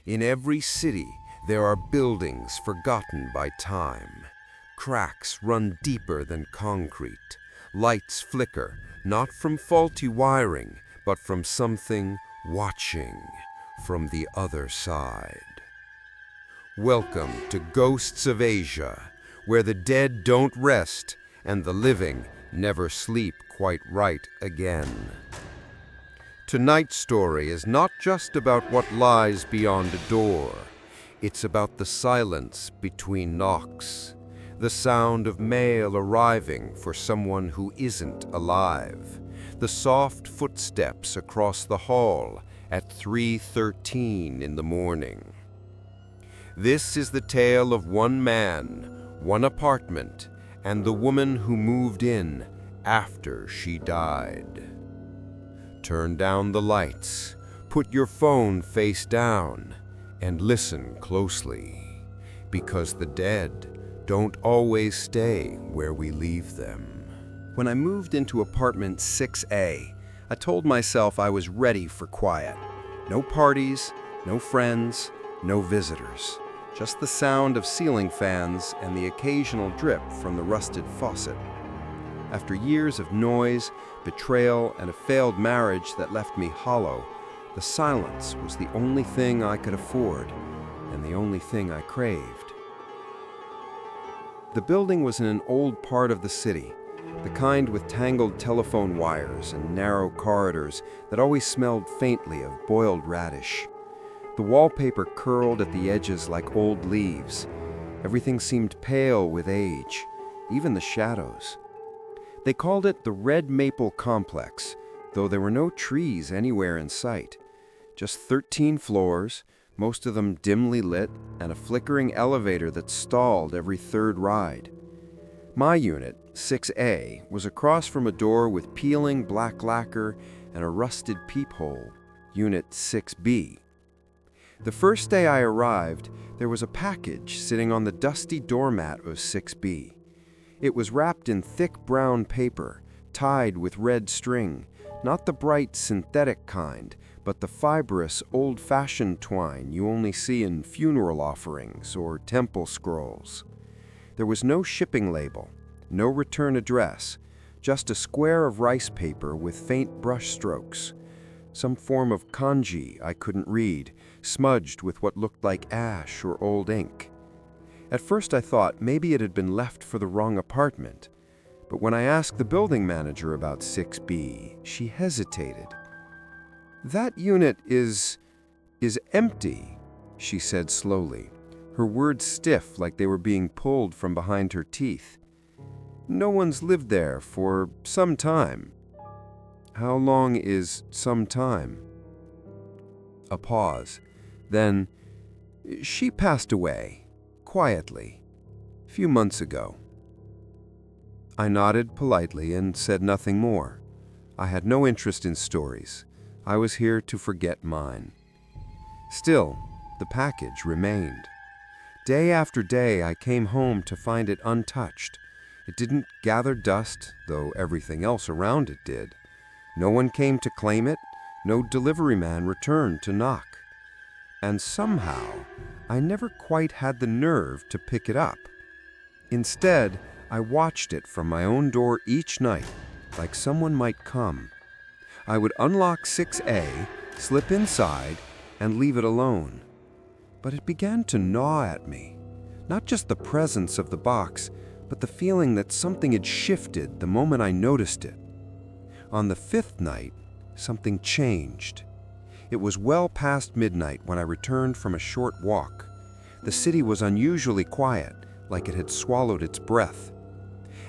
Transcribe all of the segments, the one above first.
In every city, there are buildings forgotten by time. Cracks run deeper than concrete. Lights flicker, not from faulty wiring, but from something watching from the other side. Welcome to Ghosts of Asia, where the dead don't rest and the living never sleep quite right again. Tonight's story is not just about what lies beyond a door. It's about the silence between knocks, the sound of mail arriving for someone who isn't alive, the soft footsteps across the hall at 3:13 in the morning. This is the tale of one man, one apartment, and the woman who moved in after she died. Turn down the lights, put your phone face down, and listen closely, because the dead don't always stay where we leave them. When I moved into apartment 6A, I told myself I was ready for quiet. No parties, no friends, no visitors. Just the sound of ceiling fans and the occasional drip from the rusted faucet. After years of noise, betrayal, and a failed marriage that left me hollow, the silence was the only thing I could afford and the only thing I craved. The building was in an old part of the city, the kind with tangled telephone wires and narrow corridors that always smelled faintly of boiled radish. The wallpaper curled at the edges like old leaves. Everything seemed pale with age, even the shadows. They called it the Red Maple Complex, though there were no trees anywhere in sight. Just 13 floors, most of them dimly lit, and a flickering elevator that stalled every third ride. My unit, 6A, was across from a door with peeling black lacquer and a rusted peephole, Unit 6B. The first day I arrived, there was a package sitting on the dusty doormat of 6B. It was wrapped in thick brown paper, tied with red string, not the bright synthetic kind, but the fibrous, old-fashioned twine you only see in funeral offerings or temple scrolls. There was no shipping label, no return address, just a square of rice paper with faint brush strokes. Some form of kanji I couldn't read, smudged with what looked like ash or old ink. At first I thought maybe it had been left for the wrong apartment, but when I asked the building manager about 6B, she hesitated. "That unit is empty," she said slowly, her words stiff like they were being pulled from behind her teeth. "No one's lived there for some time." "How long is some time?" A pause. Then, "She passed away, quietly, a few months ago." I nodded politely and said nothing more. I had no interest in stories. I was here to forget mine. Still, the package remained. Day after day, I came home to find it untouched. It didn't gather dust, though everything else around it did. No one came to claim it. No delivery man returned to knock. And somehow, I never quite had the nerve to pick it up. Instead, I watched it from my own door each night, like someone might come. I would unlock 6A, slip inside, and leave it alone. But it began to gnaw at me. Not just the presence of the box, but the feeling that something had shifted the moment I noticed it. On the 5th night, something changed. It was well past midnight when I returned from a short walk. The city was unusually quiet, like it had swallowed its breath.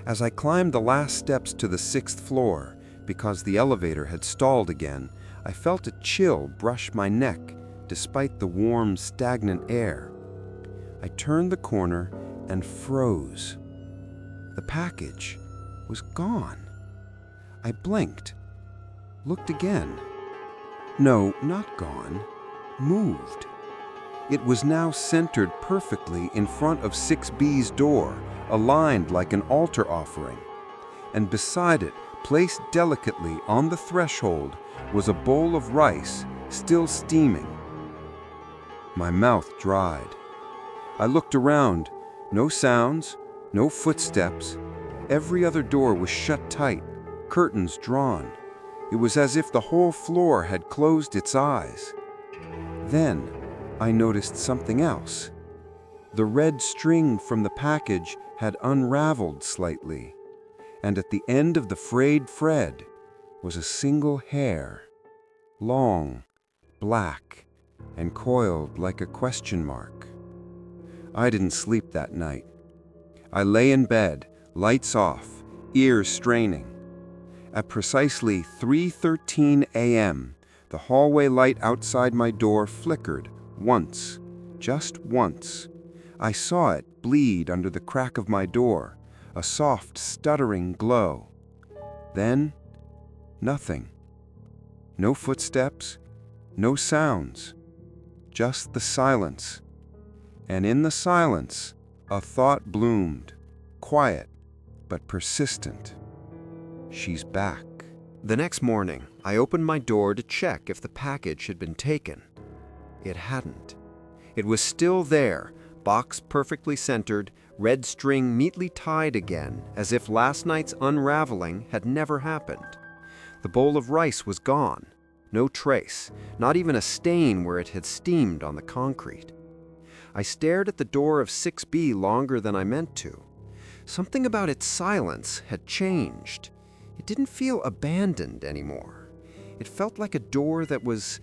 As I climbed the last steps to the 6th floor, because the elevator had stalled again, I felt a chill brush my neck, despite the warm, stagnant air. I turned the corner and froze. The package was gone. I blinked, looked again. No, not gone. Moved. It was now centered perfectly in front of 6B's door, aligned like an altar offering. And beside it, placed delicately on the threshold, was a bowl of rice, still steaming. My mouth dried. I looked around. No sounds, no footsteps. Every other door was shut tight, curtains drawn. It was as if the whole floor had closed its eyes. Then I noticed something else. The red string from the package had unraveled slightly, and at the end of the frayed thread was a single hair, long, black, and coiled like a question mark. I didn't sleep that night. I lay in bed, lights off, ears straining. At precisely 3:13 a.m., the hallway light outside my door flickered once, just once. I saw it bleed under the crack of my door, a soft, stuttering glow. Then, nothing. No footsteps, no sounds, just the silence. And in the silence, a thought bloomed, quiet but persistent. She's back. The next morning, I opened my door to check if the package had been taken. It hadn't. It was still there, box perfectly centered, red string neatly tied again, as if last night's unraveling had never happened. The bowl of rice was gone. No trace, not even a stain where it had steamed on the concrete. I stared at the door of 6B longer than I meant to. Something about its silence had changed. It didn't feel abandoned anymore. It felt like a door that was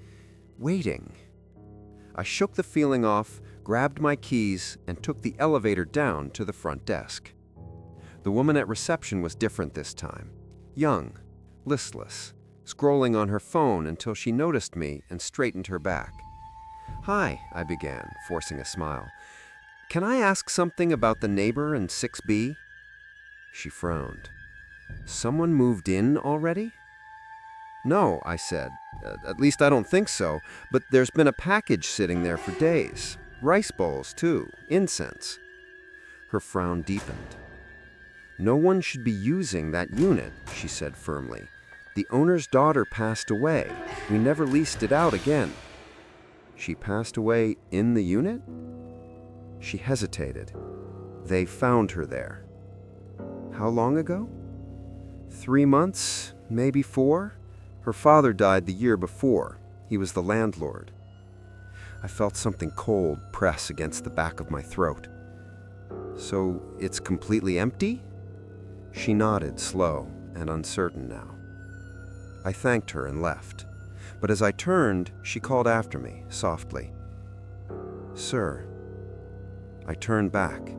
waiting. I shook the feeling off, grabbed my keys, and took the elevator down to the front desk. The woman at reception was different this time. Young, listless, scrolling on her phone until she noticed me and straightened her back. "Hi," I began, forcing a smile. "Can I ask something about the neighbor in 6B? She frowned. "Someone moved in already?" "No," I said. At least I don't think so, but there's been a package sitting there for days. Rice bowls, too. Incense." Her frown deepened. "No one should be using that unit," she said firmly. "The owner's daughter passed away. We never leased it out again." "She passed away in the unit?" She hesitated. "They found her there." "How long ago?" 3 months, maybe 4. Her father died the year before. He was the landlord." I felt something cold press against the back of my throat. "So it's completely empty?" She nodded, slow and uncertain now. I thanked her and left. But as I turned, she called after me, softly. "Sir." I turned back.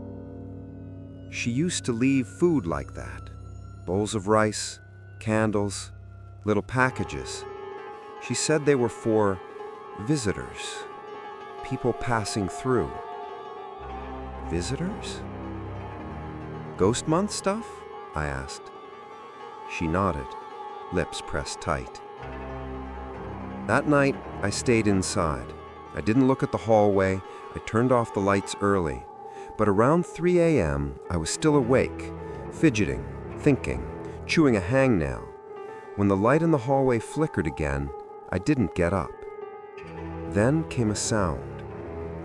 She used to leave food like that. Bowls of rice, candles, little packages. She said they were for visitors, people passing through. Visitors? Ghost month stuff? I asked. She nodded, lips pressed tight. That night, I stayed inside. I didn't look at the hallway. I turned off the lights early. But around 3 a.m., I was still awake, fidgeting, thinking, chewing a hangnail. When the light in the hallway flickered again, I didn't get up. Then came a sound,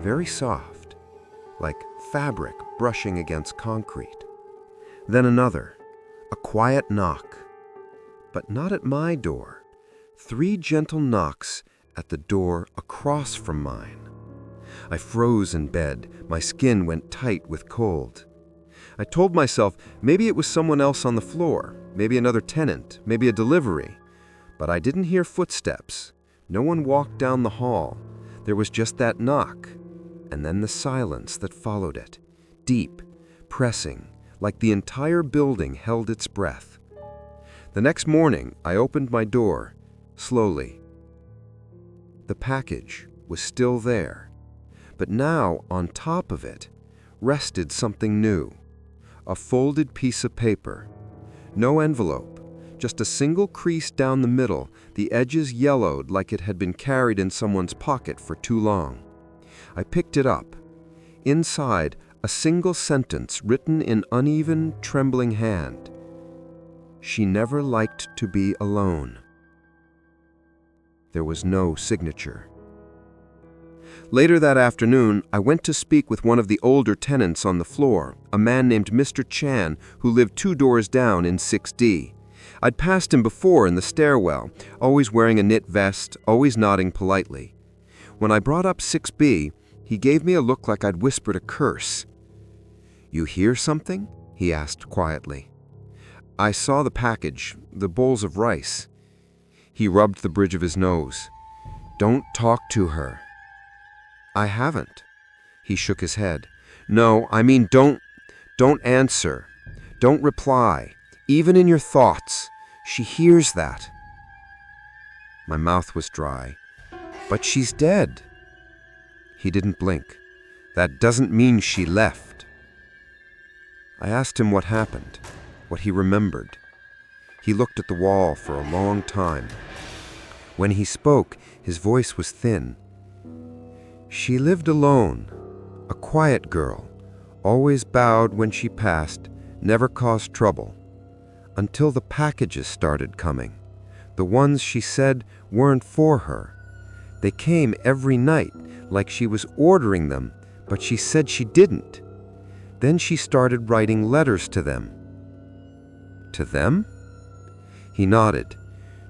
very soft, like fabric brushing against concrete. Then another, a quiet knock. But not at my door. 3 gentle knocks at the door across from mine. I froze in bed. My skin went tight with cold. I told myself maybe it was someone else on the floor, maybe another tenant, maybe a delivery. But I didn't hear footsteps. No one walked down the hall. There was just that knock, and then the silence that followed it, deep, pressing, like the entire building held its breath. The next morning, I opened my door, slowly. The package was still there, but now on top of it rested something new. A folded piece of paper. No envelope, just a single crease down the middle, the edges yellowed like it had been carried in someone's pocket for too long. I picked it up. Inside, a single sentence written in uneven, trembling hand. She never liked to be alone. There was no signature. Later that afternoon, I went to speak with one of the older tenants on the floor, a man named Mr. Chan, who lived 2 doors down in 6D. I'd passed him before in the stairwell, always wearing a knit vest, always nodding politely. When I brought up 6B, he gave me a look like I'd whispered a curse. "You hear something?" he asked quietly. I saw the package, the bowls of rice. He rubbed the bridge of his nose. "Don't talk to her." "I haven't." He shook his head. "No, I mean don't answer. Don't reply, even in your thoughts. She hears that." My mouth was dry. "But she's dead." He didn't blink. "That doesn't mean she left." I asked him what happened, what he remembered. He looked at the wall for a long time. When he spoke, his voice was thin. "She lived alone, a quiet girl, always bowed when she passed, never caused trouble, until the packages started coming. The ones she said weren't for her. They came every night, like she was ordering them, but she said she didn't. Then she started writing letters to them." "To them?" He nodded.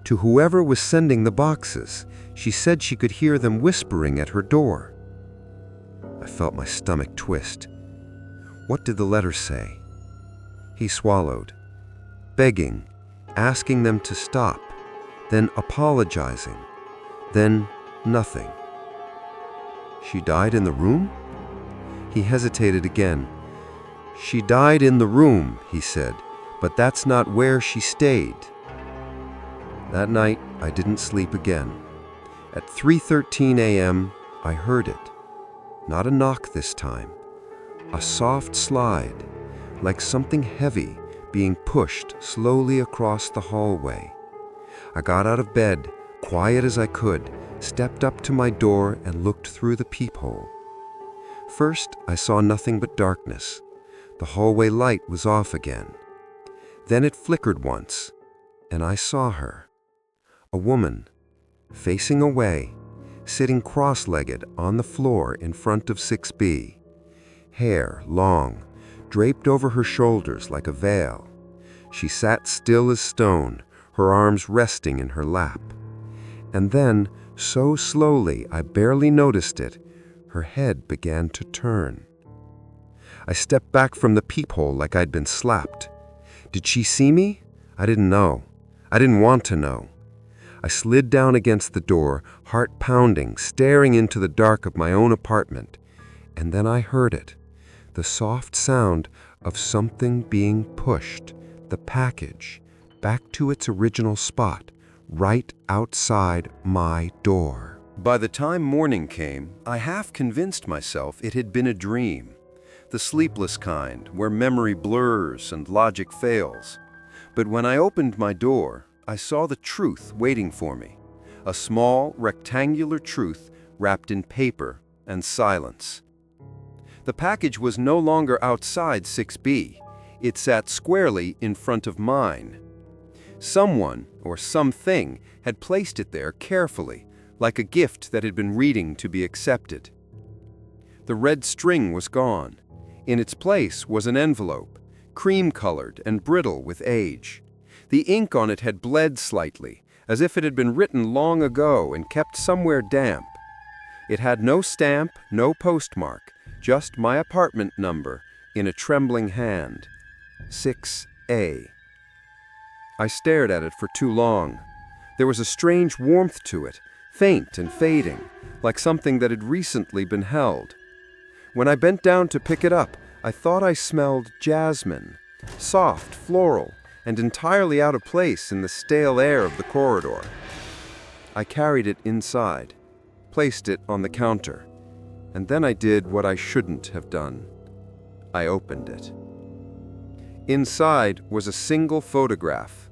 "To whoever was sending the boxes. She said she could hear them whispering at her door." I felt my stomach twist. "What did the letters say?" He swallowed. "Begging, asking them to stop, then apologizing, then nothing." "She died in the room?" He hesitated again. "She died in the room," he said, "but that's not where she stayed." That night, I didn't sleep again. At 3:13 a.m., I heard it. Not a knock this time. A soft slide, like something heavy being pushed slowly across the hallway. I got out of bed, quiet as I could, stepped up to my door and looked through the peephole. First, I saw nothing but darkness. The hallway light was off again. Then it flickered once, and I saw her. A woman, facing away, sitting cross-legged on the floor in front of 6B. Hair long, draped over her shoulders like a veil. She sat still as stone, her arms resting in her lap. And then, so slowly I barely noticed it, her head began to turn. I stepped back from the peephole like I'd been slapped. Did she see me? I didn't know. I didn't want to know. I slid down against the door, heart pounding, staring into the dark of my own apartment. And then I heard it, the soft sound of something being pushed, the package, back to its original spot, right outside my door. By the time morning came, I half convinced myself it had been a dream, the sleepless kind, where memory blurs and logic fails. But when I opened my door, I saw the truth waiting for me, a small, rectangular truth wrapped in paper and silence. The package was no longer outside 6B. It sat squarely in front of mine. Someone, or something, had placed it there carefully, like a gift that had been reading to be accepted. The red string was gone. In its place was an envelope, cream-colored and brittle with age. The ink on it had bled slightly, as if it had been written long ago and kept somewhere damp. It had no stamp, no postmark, just my apartment number in a trembling hand. 6A. I stared at it for too long. There was a strange warmth to it, faint and fading, like something that had recently been held. When I bent down to pick it up, I thought I smelled jasmine, soft, floral, and entirely out of place in the stale air of the corridor. I carried it inside, placed it on the counter, and then I did what I shouldn't have done. I opened it. Inside was a single photograph.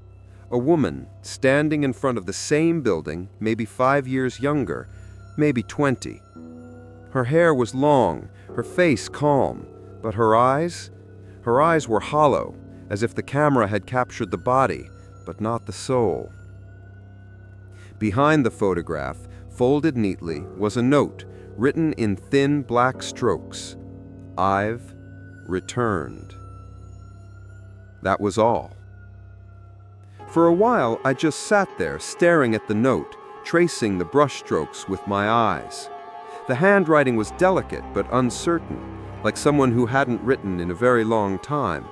A woman standing in front of the same building, maybe 5 years younger, maybe 20. Her hair was long, her face calm, but her eyes were hollow, as if the camera had captured the body, but not the soul. Behind the photograph, folded neatly, was a note, written in thin black strokes, "I've returned." That was all. For a while, I just sat there staring at the note, tracing the brushstrokes with my eyes. The handwriting was delicate but uncertain, like someone who hadn't written in a very long time.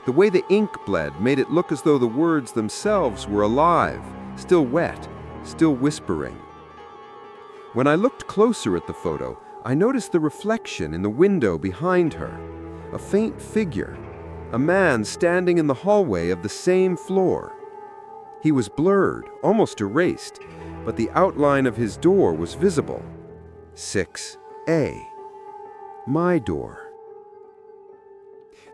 The way the ink bled made it look as though the words themselves were alive, still wet, still whispering. When I looked closer at the photo, I noticed the reflection in the window behind her. A faint figure, a man standing in the hallway of the same floor. He was blurred, almost erased, but the outline of his door was visible. 6A. My door.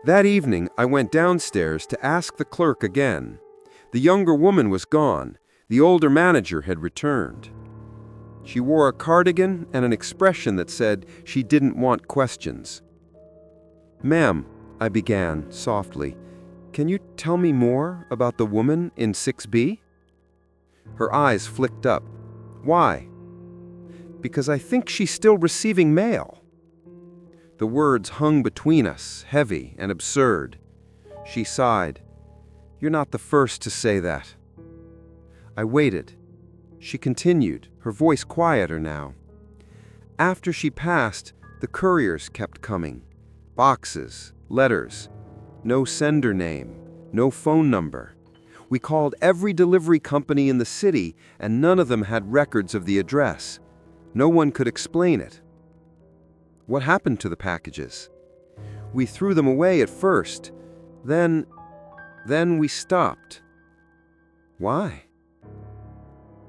That evening, I went downstairs to ask the clerk again. The younger woman was gone. The older manager had returned. She wore a cardigan and an expression that said she didn't want questions. "Ma'am," I began softly, "can you tell me more about the woman in 6B? Her eyes flicked up. "Why?" "Because I think she's still receiving mail." The words hung between us, heavy and absurd. She sighed. "You're not the first to say that." I waited. She continued, her voice quieter now. "After she passed, the couriers kept coming. Boxes, letters. No sender name, no phone number. We called every delivery company in the city, and none of them had records of the address. No one could explain it." "What happened to the packages?" "We threw them away at first. Then we stopped." "Why?"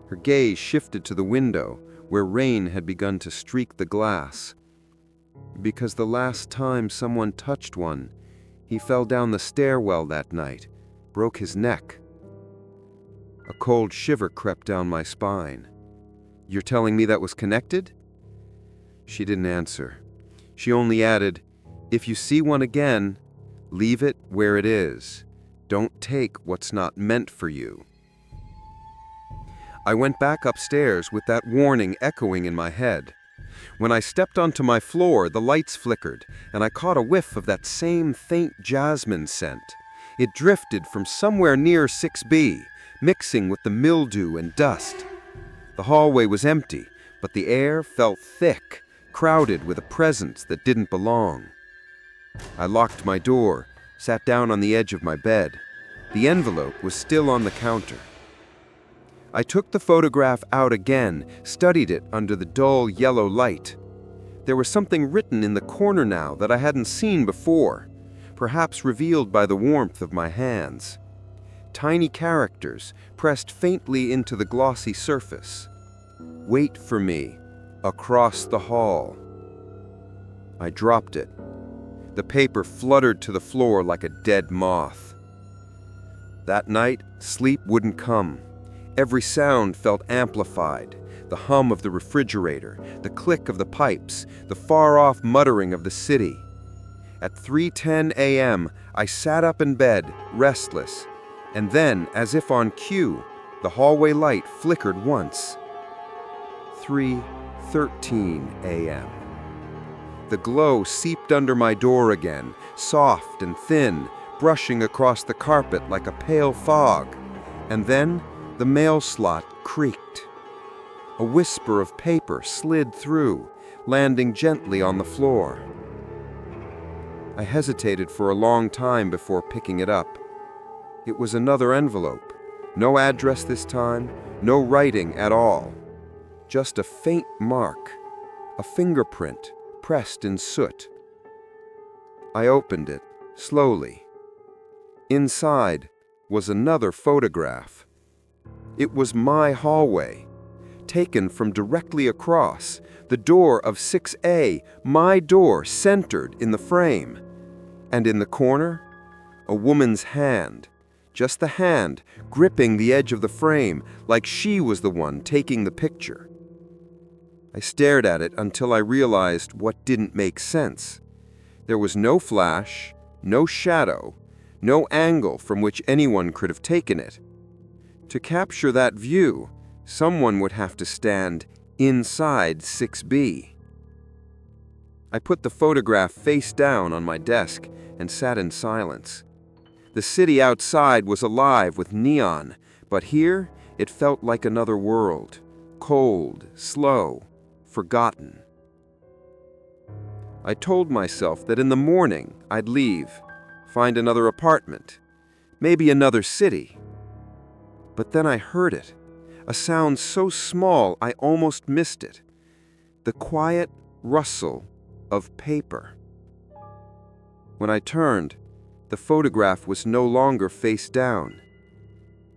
Her gaze shifted to the window, where rain had begun to streak the glass. "Because the last time someone touched one, he fell down the stairwell that night, broke his neck." A cold shiver crept down my spine. "You're telling me that was connected?" She didn't answer. She only added, "If you see one again, leave it where it is. Don't take what's not meant for you." I went back upstairs with that warning echoing in my head. When I stepped onto my floor, the lights flickered, and I caught a whiff of that same faint jasmine scent. It drifted from somewhere near 6B, mixing with the mildew and dust. The hallway was empty, but the air felt thick, crowded with a presence that didn't belong. I locked my door, sat down on the edge of my bed. The envelope was still on the counter. I took the photograph out again, studied it under the dull yellow light. There was something written in the corner now that I hadn't seen before, perhaps revealed by the warmth of my hands. Tiny characters pressed faintly into the glossy surface. "Wait for me, across the hall." I dropped it. The paper fluttered to the floor like a dead moth. That night, sleep wouldn't come. Every sound felt amplified. The hum of the refrigerator, the click of the pipes, the far-off muttering of the city. At 3:10 a.m., I sat up in bed, restless. And then, as if on cue, the hallway light flickered once. 3:13 a.m. The glow seeped under my door again, soft and thin, brushing across the carpet like a pale fog. And then the mail slot creaked. A whisper of paper slid through, landing gently on the floor. I hesitated for a long time before picking it up. It was another envelope. No address this time, no writing at all. Just a faint mark, a fingerprint pressed in soot. I opened it, slowly. Inside was another photograph. It was my hallway, taken from directly across, the door of 6A, my door centered in the frame. And in the corner, a woman's hand, just the hand gripping the edge of the frame, like she was the one taking the picture. I stared at it until I realized what didn't make sense. There was no flash, no shadow, no angle from which anyone could have taken it. To capture that view, someone would have to stand inside 6B. I put the photograph face down on my desk and sat in silence. The city outside was alive with neon, but here it felt like another world, cold, slow, forgotten. I told myself that in the morning I'd leave, find another apartment, maybe another city. But then I heard it, a sound so small I almost missed it. The quiet rustle of paper. When I turned, the photograph was no longer face down.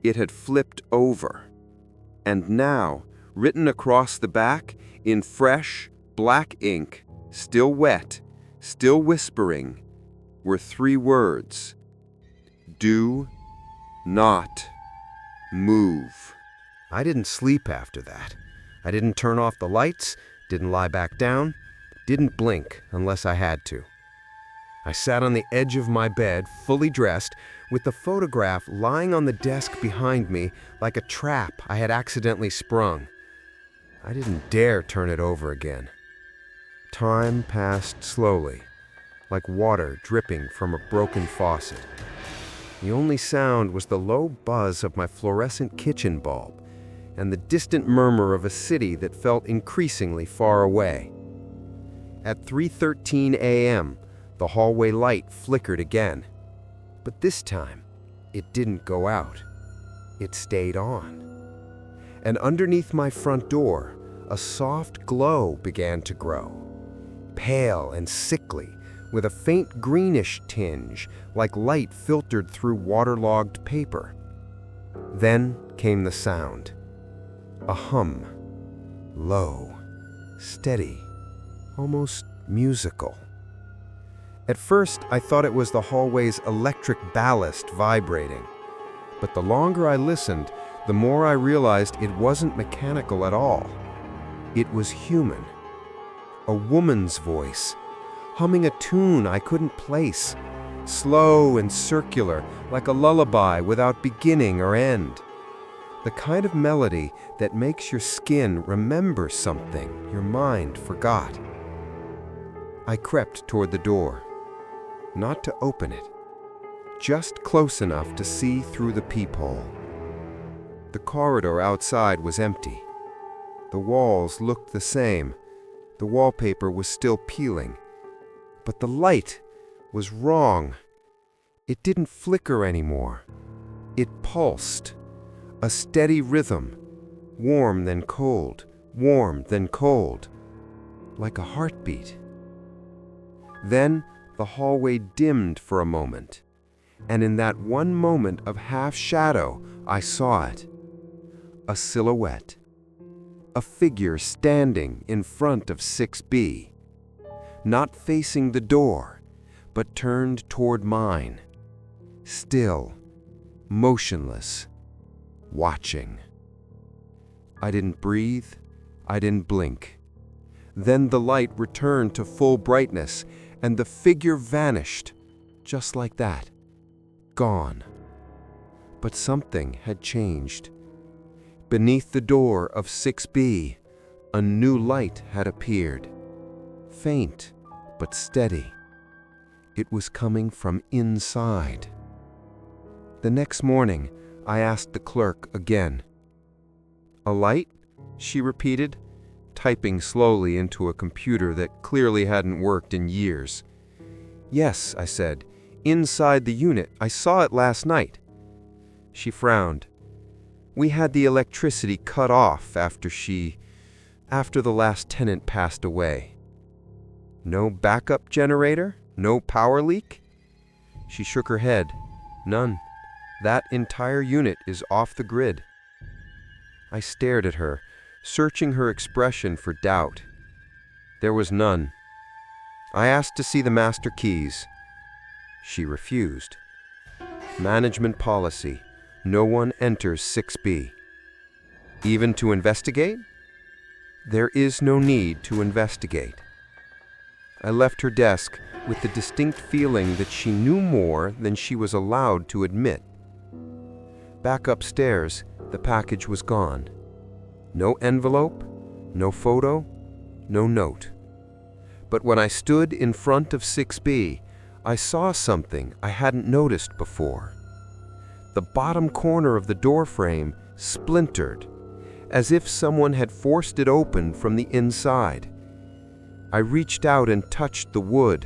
It had flipped over. And now, written across the back in fresh, black ink, still wet, still whispering, were 3 words. Do not move. I didn't sleep after that. I didn't turn off the lights, didn't lie back down, didn't blink unless I had to. I sat on the edge of my bed, fully dressed, with the photograph lying on the desk behind me like a trap I had accidentally sprung. I didn't dare turn it over again. Time passed slowly, like water dripping from a broken faucet. The only sound was the low buzz of my fluorescent kitchen bulb and the distant murmur of a city that felt increasingly far away. At 3:13 a.m., the hallway light flickered again. But this time, it didn't go out. It stayed on. And underneath my front door, a soft glow began to grow, pale and sickly, with a faint greenish tinge, like light filtered through waterlogged paper. Then came the sound. A hum, low, steady, almost musical. At first, I thought it was the hallway's electric ballast vibrating. But the longer I listened, the more I realized it wasn't mechanical at all. It was human. A woman's voice, humming a tune I couldn't place, slow and circular, like a lullaby without beginning or end. The kind of melody that makes your skin remember something your mind forgot. I crept toward the door, not to open it, just close enough to see through the peephole. The corridor outside was empty. The walls looked the same. The wallpaper was still peeling. But the light was wrong. It didn't flicker anymore. It pulsed. A steady rhythm, warm then cold, warm then cold, like a heartbeat. Then the hallway dimmed for a moment, and in that one moment of half shadow, I saw it. A silhouette. A figure standing in front of 6B, not facing the door, but turned toward mine, still, motionless, watching. I didn't breathe, I didn't blink. Then the light returned to full brightness, and the figure vanished, just like that, gone. But something had changed. Beneath the door of 6B, a new light had appeared, faint but steady. It was coming from inside. The next morning, I asked the clerk again. "A light?" she repeated, typing slowly into a computer that clearly hadn't worked in years. "Yes," I said, "inside the unit. I saw it last night." She frowned. "We had the electricity cut off after the last tenant passed away." "No backup generator? No power leak?" She shook her head. "None. That entire unit is off the grid." I stared at her, searching her expression for doubt. There was none. I asked to see the master keys. She refused. Management policy. No one enters 6B. Even to investigate? There is no need to investigate. I left her desk with the distinct feeling that she knew more than she was allowed to admit. Back upstairs, the package was gone. No envelope, no photo, no note. But when I stood in front of 6B, I saw something I hadn't noticed before. The bottom corner of the door frame splintered, as if someone had forced it open from the inside. I reached out and touched the wood.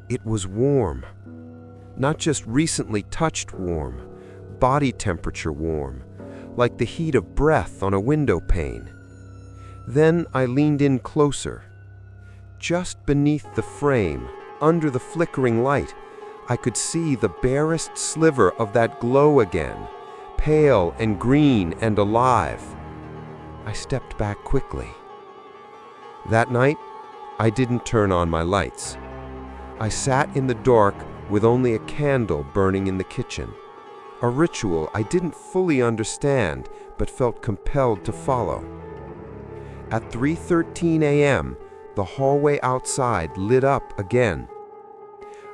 It was warm. Not just recently touched warm, body temperature warm, like the heat of breath on a window pane. Then I leaned in closer. Just beneath the frame, under the flickering light, I could see the barest sliver of that glow again, pale and green and alive. I stepped back quickly. That night, I didn't turn on my lights. I sat in the dark with only a candle burning in the kitchen, a ritual I didn't fully understand but felt compelled to follow. At 3:13 a.m., the hallway outside lit up again.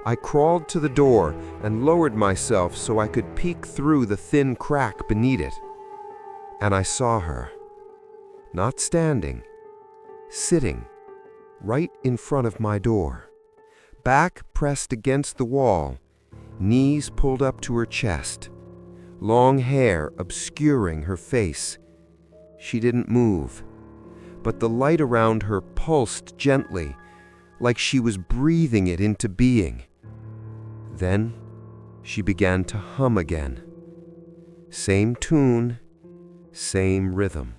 I crawled to the door and lowered myself so I could peek through the thin crack beneath it. And I saw her, not standing, sitting, right in front of my door, back pressed against the wall, knees pulled up to her chest, long hair obscuring her face. She didn't move, but the light around her pulsed gently, like she was breathing it into being. Then she began to hum again. Same tune, same rhythm.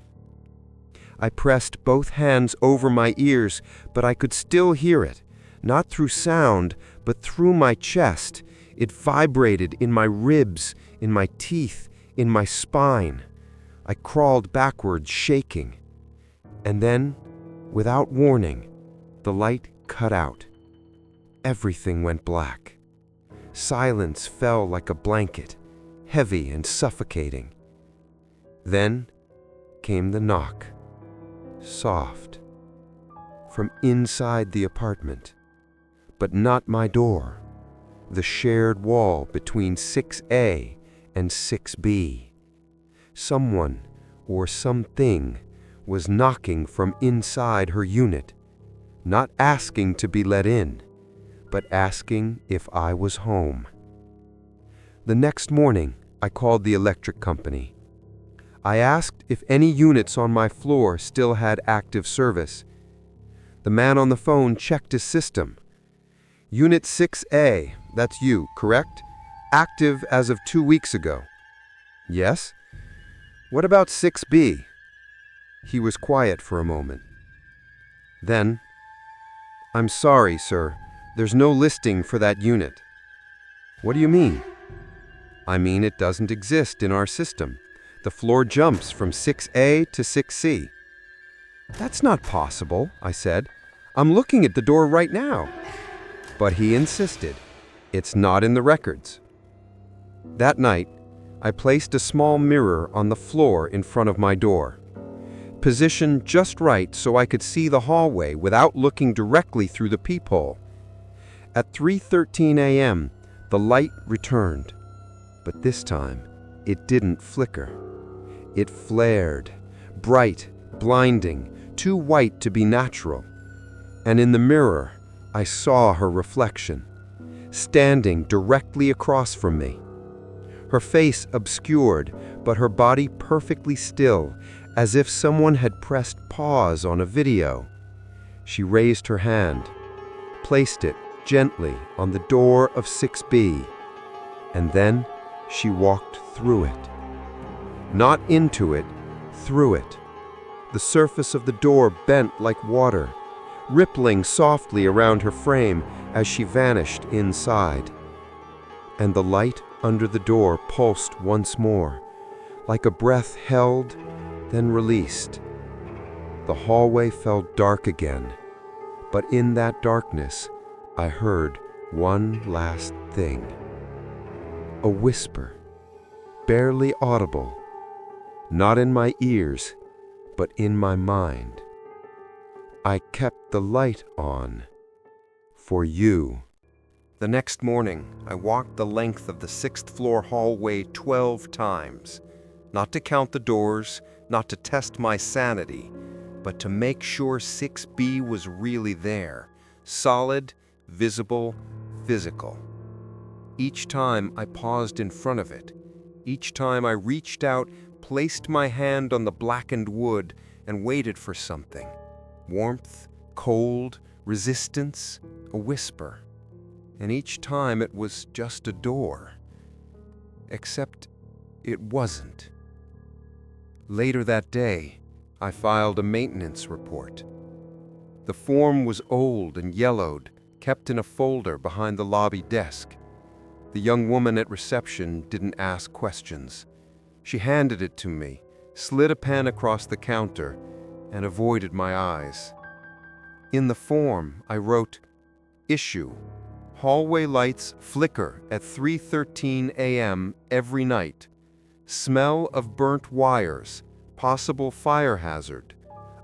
I pressed both hands over my ears, but I could still hear it, not through sound, but through my chest. It vibrated in my ribs, in my teeth, in my spine. I crawled backwards, shaking. And then, without warning, the light cut out. Everything went black. Silence fell like a blanket, heavy and suffocating. Then came the knock, soft, from inside the apartment, but not my door, the shared wall between 6A and 6B. Someone or something was knocking from inside her unit, not asking to be let in, but asking if I was home. The next morning, I called the electric company. I asked if any units on my floor still had active service. The man on the phone checked his system. Unit 6A, that's you, correct? Active as of 2 weeks ago. Yes? What about 6B? He was quiet for a moment. Then, I'm sorry, sir. There's no listing for that unit. What do you mean? I mean it doesn't exist in our system. The floor jumps from 6A to 6C. That's not possible, I said. I'm looking at the door right now. But he insisted. It's not in the records. That night, I placed a small mirror on the floor in front of my door, positioned just right so I could see the hallway without looking directly through the peephole. At 3:13 a.m., the light returned, but this time it didn't flicker. It flared, bright, blinding, too white to be natural. And in the mirror, I saw her reflection, standing directly across from me. Her face obscured, but her body perfectly still, as if someone had pressed pause on a video. She raised her hand, placed it gently on the door of 6B, and then she walked through it. Not into it, through it. The surface of the door bent like water, rippling softly around her frame as she vanished inside. And the light under the door pulsed once more, like a breath held, then released. The hallway felt dark again, but in that darkness, I heard one last thing. A whisper, barely audible, not in my ears, but in my mind. I kept the light on for you. The next morning, I walked the length of the 6th floor hallway 12 times, not to count the doors, not to test my sanity, but to make sure 6B was really there, solid, visible, physical. Each time I paused in front of it, each time I reached out, placed my hand on the blackened wood, and waited for something. Warmth, cold, resistance, a whisper. And each time it was just a door. Except it wasn't. Later that day, I filed a maintenance report. The form was old and yellowed, kept in a folder behind the lobby desk. The young woman at reception didn't ask questions. She handed it to me, slid a pen across the counter, and avoided my eyes. In the form, I wrote, "Issue. Hallway lights flicker at 3:13 a.m. every night. Smell of burnt wires, possible fire hazard.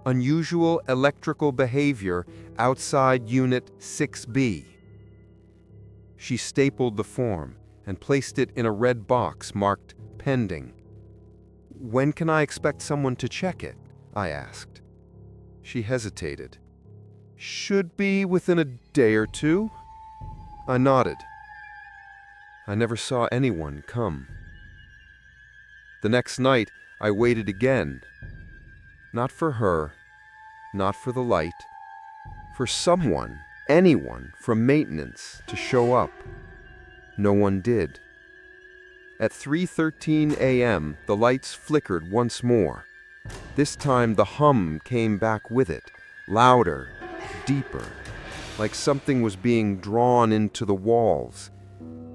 Unusual electrical behavior outside Unit 6B." She stapled the form and placed it in a red box marked pending. "When can I expect someone to check it?" I asked. She hesitated. "Should be within a day or two." I nodded. I never saw anyone come. The next night, I waited again. Not for her, not for the light, for someone, anyone from maintenance to show up. No one did. At 3:13 a.m., the lights flickered once more. This time the hum came back with it, louder, deeper, like something was being drawn into the walls.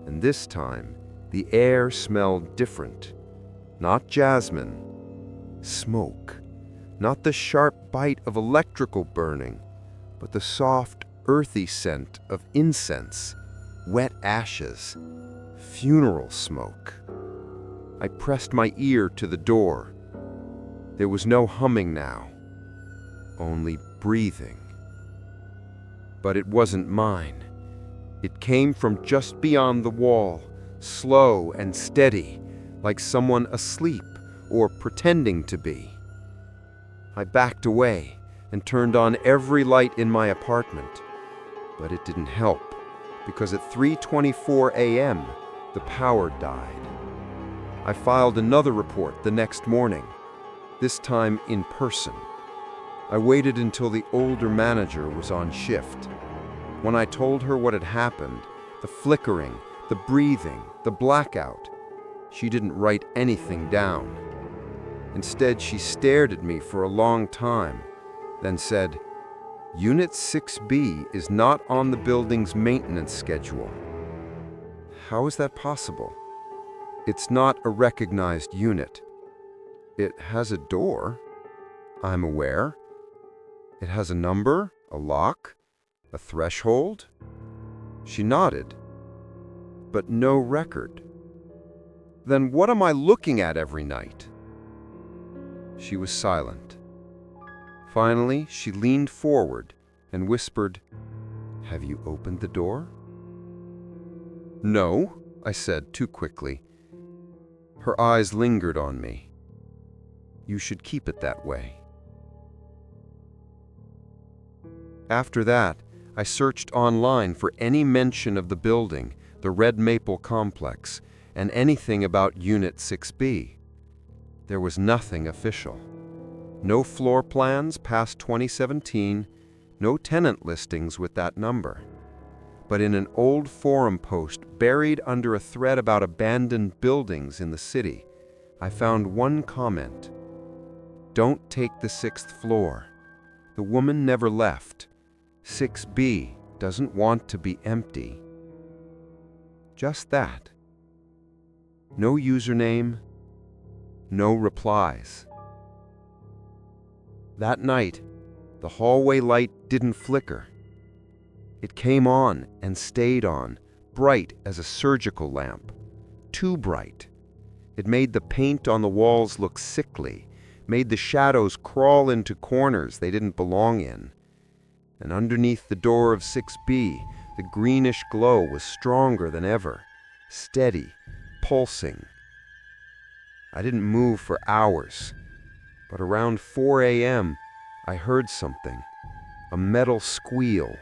And this time, the air smelled different. Not jasmine, smoke. Not the sharp bite of electrical burning, but the soft, earthy scent of incense, wet ashes, funeral smoke. I pressed my ear to the door. There was no humming now, only breathing. But it wasn't mine. It came from just beyond the wall, slow and steady, like someone asleep or pretending to be. I backed away and turned on every light in my apartment. But it didn't help, because at 3:24 a.m., the power died. I filed another report the next morning, this time in person. I waited until the older manager was on shift. When I told her what had happened, the flickering, the breathing, the blackout, she didn't write anything down. Instead, she stared at me for a long time, then said, "Unit 6B is not on the building's maintenance schedule." How is that possible? It's not a recognized unit. It has a door, I'm aware. It has a number, a lock, a threshold. She nodded, but no record. Then what am I looking at every night? She was silent. Finally, she leaned forward and whispered, "Have you opened the door?" "No," I said too quickly. Her eyes lingered on me. "You should keep it that way." After that, I searched online for any mention of the building, the Red Maple Complex, and anything about Unit 6B. There was nothing official. No floor plans past 2017, no tenant listings with that number. But in an old forum post buried under a thread about abandoned buildings in the city, I found one comment. "Don't take the 6th floor. The woman never left. 6B doesn't want to be empty." Just that. No username, no replies. That night, the hallway light didn't flicker. It came on and stayed on, bright as a surgical lamp. Too bright. It made the paint on the walls look sickly, made the shadows crawl into corners they didn't belong in. And underneath the door of 6B, the greenish glow was stronger than ever, steady, pulsing. I didn't move for hours, but around 4 a.m., I heard something, a metal squeal,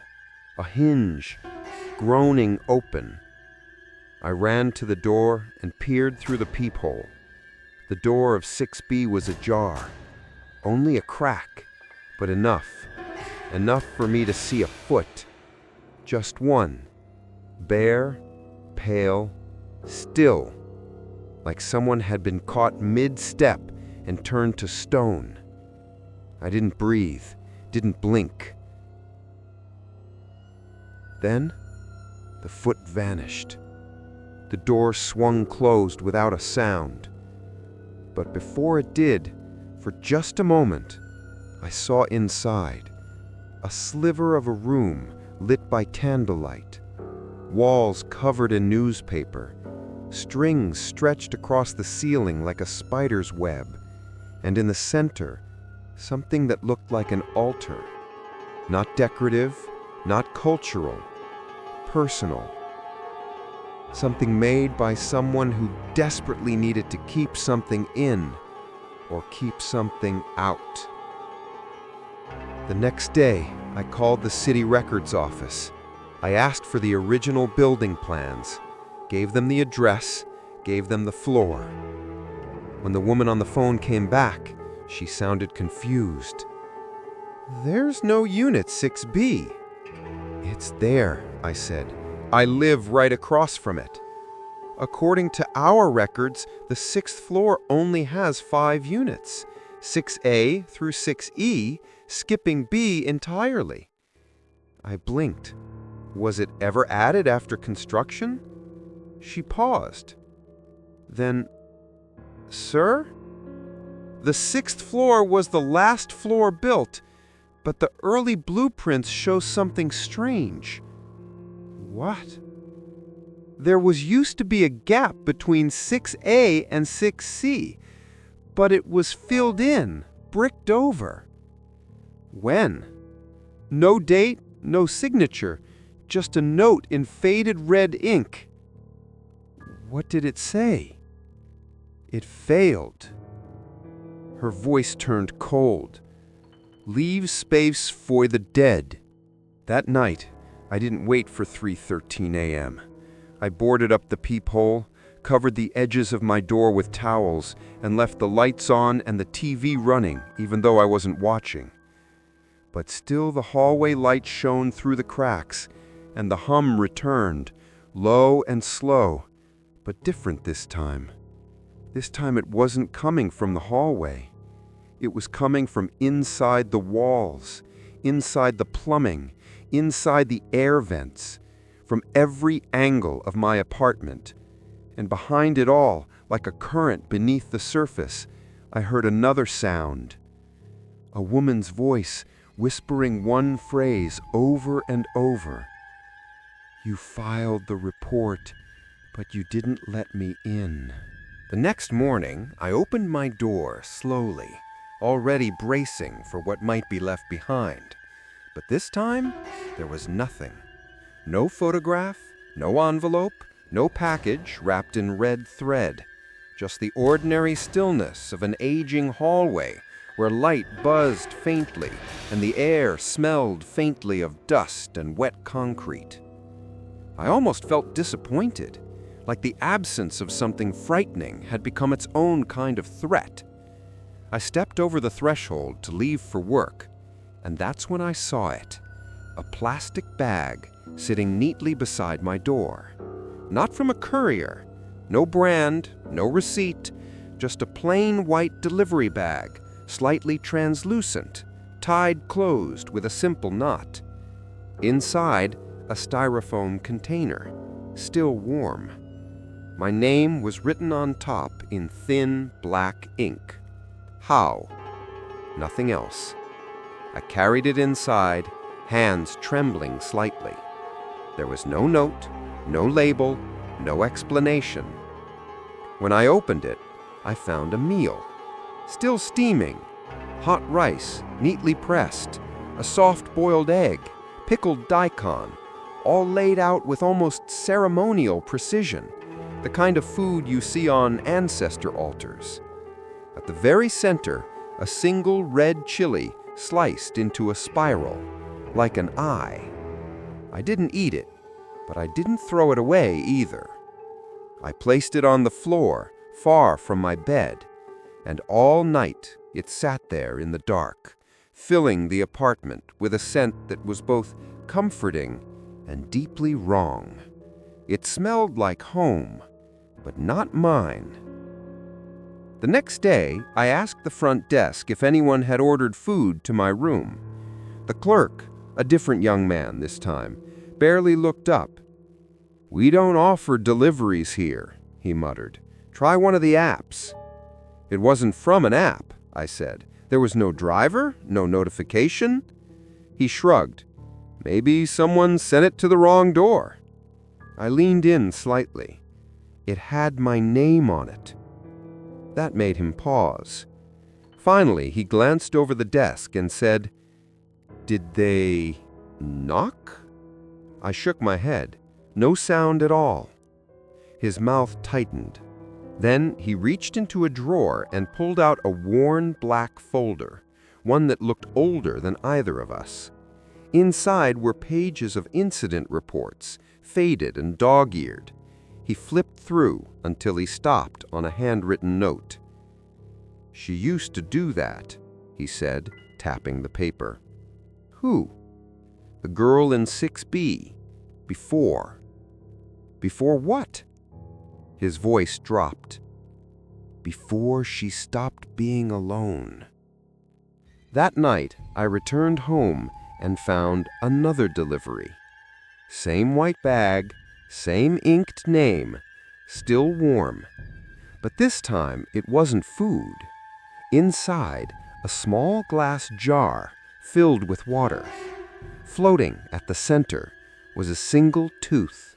a hinge, groaning open. I ran to the door and peered through the peephole. The door of 6B was ajar, only a crack, but enough for me to see a foot. Just one, bare, pale, still, like someone had been caught mid-step and turned to stone. I didn't breathe, didn't blink. Then, the foot vanished. The door swung closed without a sound. But before it did, for just a moment, I saw inside, a sliver of a room lit by candlelight, walls covered in newspaper, strings stretched across the ceiling like a spider's web, and in the center, something that looked like an altar. Not decorative, not cultural, personal. Something made by someone who desperately needed to keep something in or keep something out. The next day, I called the city records office. I asked for the original building plans, gave them the address, gave them the floor. When the woman on the phone came back, she sounded confused. "There's no unit 6B. "It's there," I said. "I live right across from it. According to our records, the 6th floor only has 5 units, 6A through 6E, skipping B entirely." I blinked. Was it ever added after construction? She paused. Then, "Sir? The 6th floor was the last floor built, but the early blueprints show something strange." "What?" "There used to be a gap between 6A and 6C, but it was filled in, bricked over." "When?" "No date, no signature, just a note in faded red ink." "What did it say?" "It failed." Her voice turned cold. "Leave space for the dead." That night, I didn't wait for 3:13 a.m. I boarded up the peephole, covered the edges of my door with towels, and left the lights on and the TV running, even though I wasn't watching. But still the hallway light shone through the cracks, and the hum returned, low and slow, but different this time. This time it wasn't coming from the hallway. It was coming from inside the walls, inside the plumbing, inside the air vents, from every angle of my apartment. And behind it all, like a current beneath the surface, I heard another sound. A woman's voice whispering one phrase over and over. "You filed the report, but you didn't let me in." The next morning, I opened my door slowly, already bracing for what might be left behind. But this time, there was nothing. No photograph, no envelope, no package wrapped in red thread. Just the ordinary stillness of an aging hallway where light buzzed faintly and the air smelled faintly of dust and wet concrete. I almost felt disappointed, like the absence of something frightening had become its own kind of threat. I stepped over the threshold to leave for work, and that's when I saw it. A plastic bag sitting neatly beside my door. Not from a courier, no brand, no receipt, just a plain white delivery bag, slightly translucent, tied closed with a simple knot. Inside, a styrofoam container, still warm. My name was written on top in thin black ink. How? Nothing else. I carried it inside, hands trembling slightly. There was no note, no label, no explanation. When I opened it, I found a meal. Still steaming. Hot rice, neatly pressed, a soft boiled egg, pickled daikon, all laid out with almost ceremonial precision, the kind of food you see on ancestor altars. At the very center, a single red chili sliced into a spiral, like an eye. I didn't eat it, but I didn't throw it away either. I placed it on the floor, far from my bed, and all night it sat there in the dark, filling the apartment with a scent that was both comforting and deeply wrong. It smelled like home, but not mine. The next day, I asked the front desk if anyone had ordered food to my room. The clerk, a different young man this time, barely looked up. "We don't offer deliveries here," he muttered. "Try one of the apps." "It wasn't from an app," I said. "There was no driver, no notification." He shrugged. "Maybe someone sent it to the wrong door." I leaned in slightly. It had my name on it. That made him pause. Finally, he glanced over the desk and said, "Did they knock?" I shook my head. No sound at all. His mouth tightened. Then he reached into a drawer and pulled out a worn black folder, one that looked older than either of us. Inside were pages of incident reports, faded and dog-eared. He flipped through until he stopped on a handwritten note. "She used to do that," he said, tapping the paper. "Who?" "The girl in 6B. Before." "Before what?" His voice dropped. "Before she stopped being alone." That night, I returned home and found another delivery. Same white bag, same inked name, still warm. But this time, it wasn't food. Inside, a small glass jar filled with water. Floating at the center was a single tooth,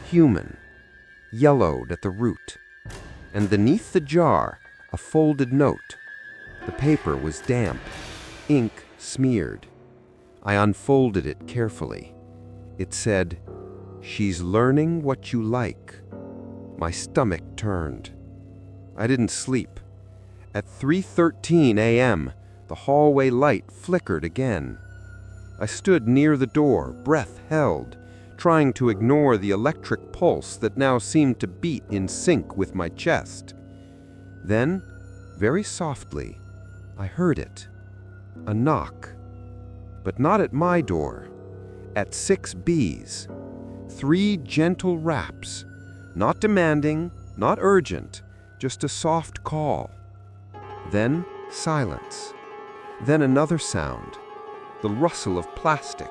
human, yellowed at the root. And beneath the jar, a folded note. The paper was damp, ink smeared. I unfolded it carefully. It said, "She's learning what you like." My stomach turned. I didn't sleep. At 3:13 a.m., the hallway light flickered again. I stood near the door, breath held, trying to ignore the electric pulse that now seemed to beat in sync with my chest. Then, very softly, I heard it. A knock. But not at my door. At 6B's. 3 gentle raps. Not demanding, not urgent, just a soft call. Then silence. Then another sound. The rustle of plastic.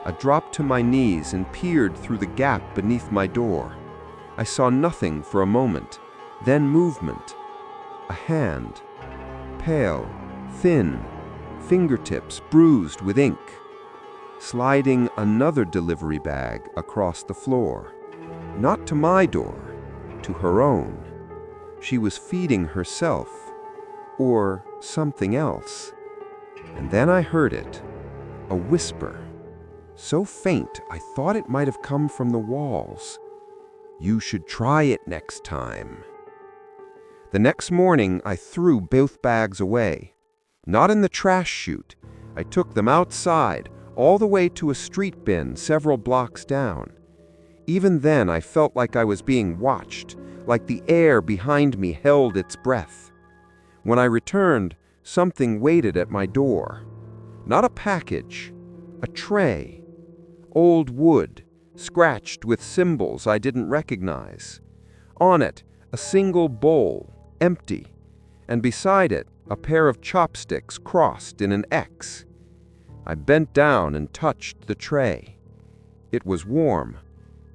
I dropped to my knees and peered through the gap beneath my door. I saw nothing for a moment, then movement. A hand. Pale, thin, fingertips bruised with ink. Sliding another delivery bag across the floor. Not to my door, to her own. She was feeding herself, or something else. And then I heard it, a whisper, so faint I thought it might have come from the walls. "You should try it next time." The next morning, I threw both bags away. Not in the trash chute. I took them outside, all the way to a street bin several blocks down. Even then, I felt like I was being watched, like the air behind me held its breath. When I returned, something waited at my door. Not a package, a tray. Old wood, scratched with symbols I didn't recognize. On it, a single bowl, empty, and beside it, a pair of chopsticks crossed in an X. I bent down and touched the tray. It was warm,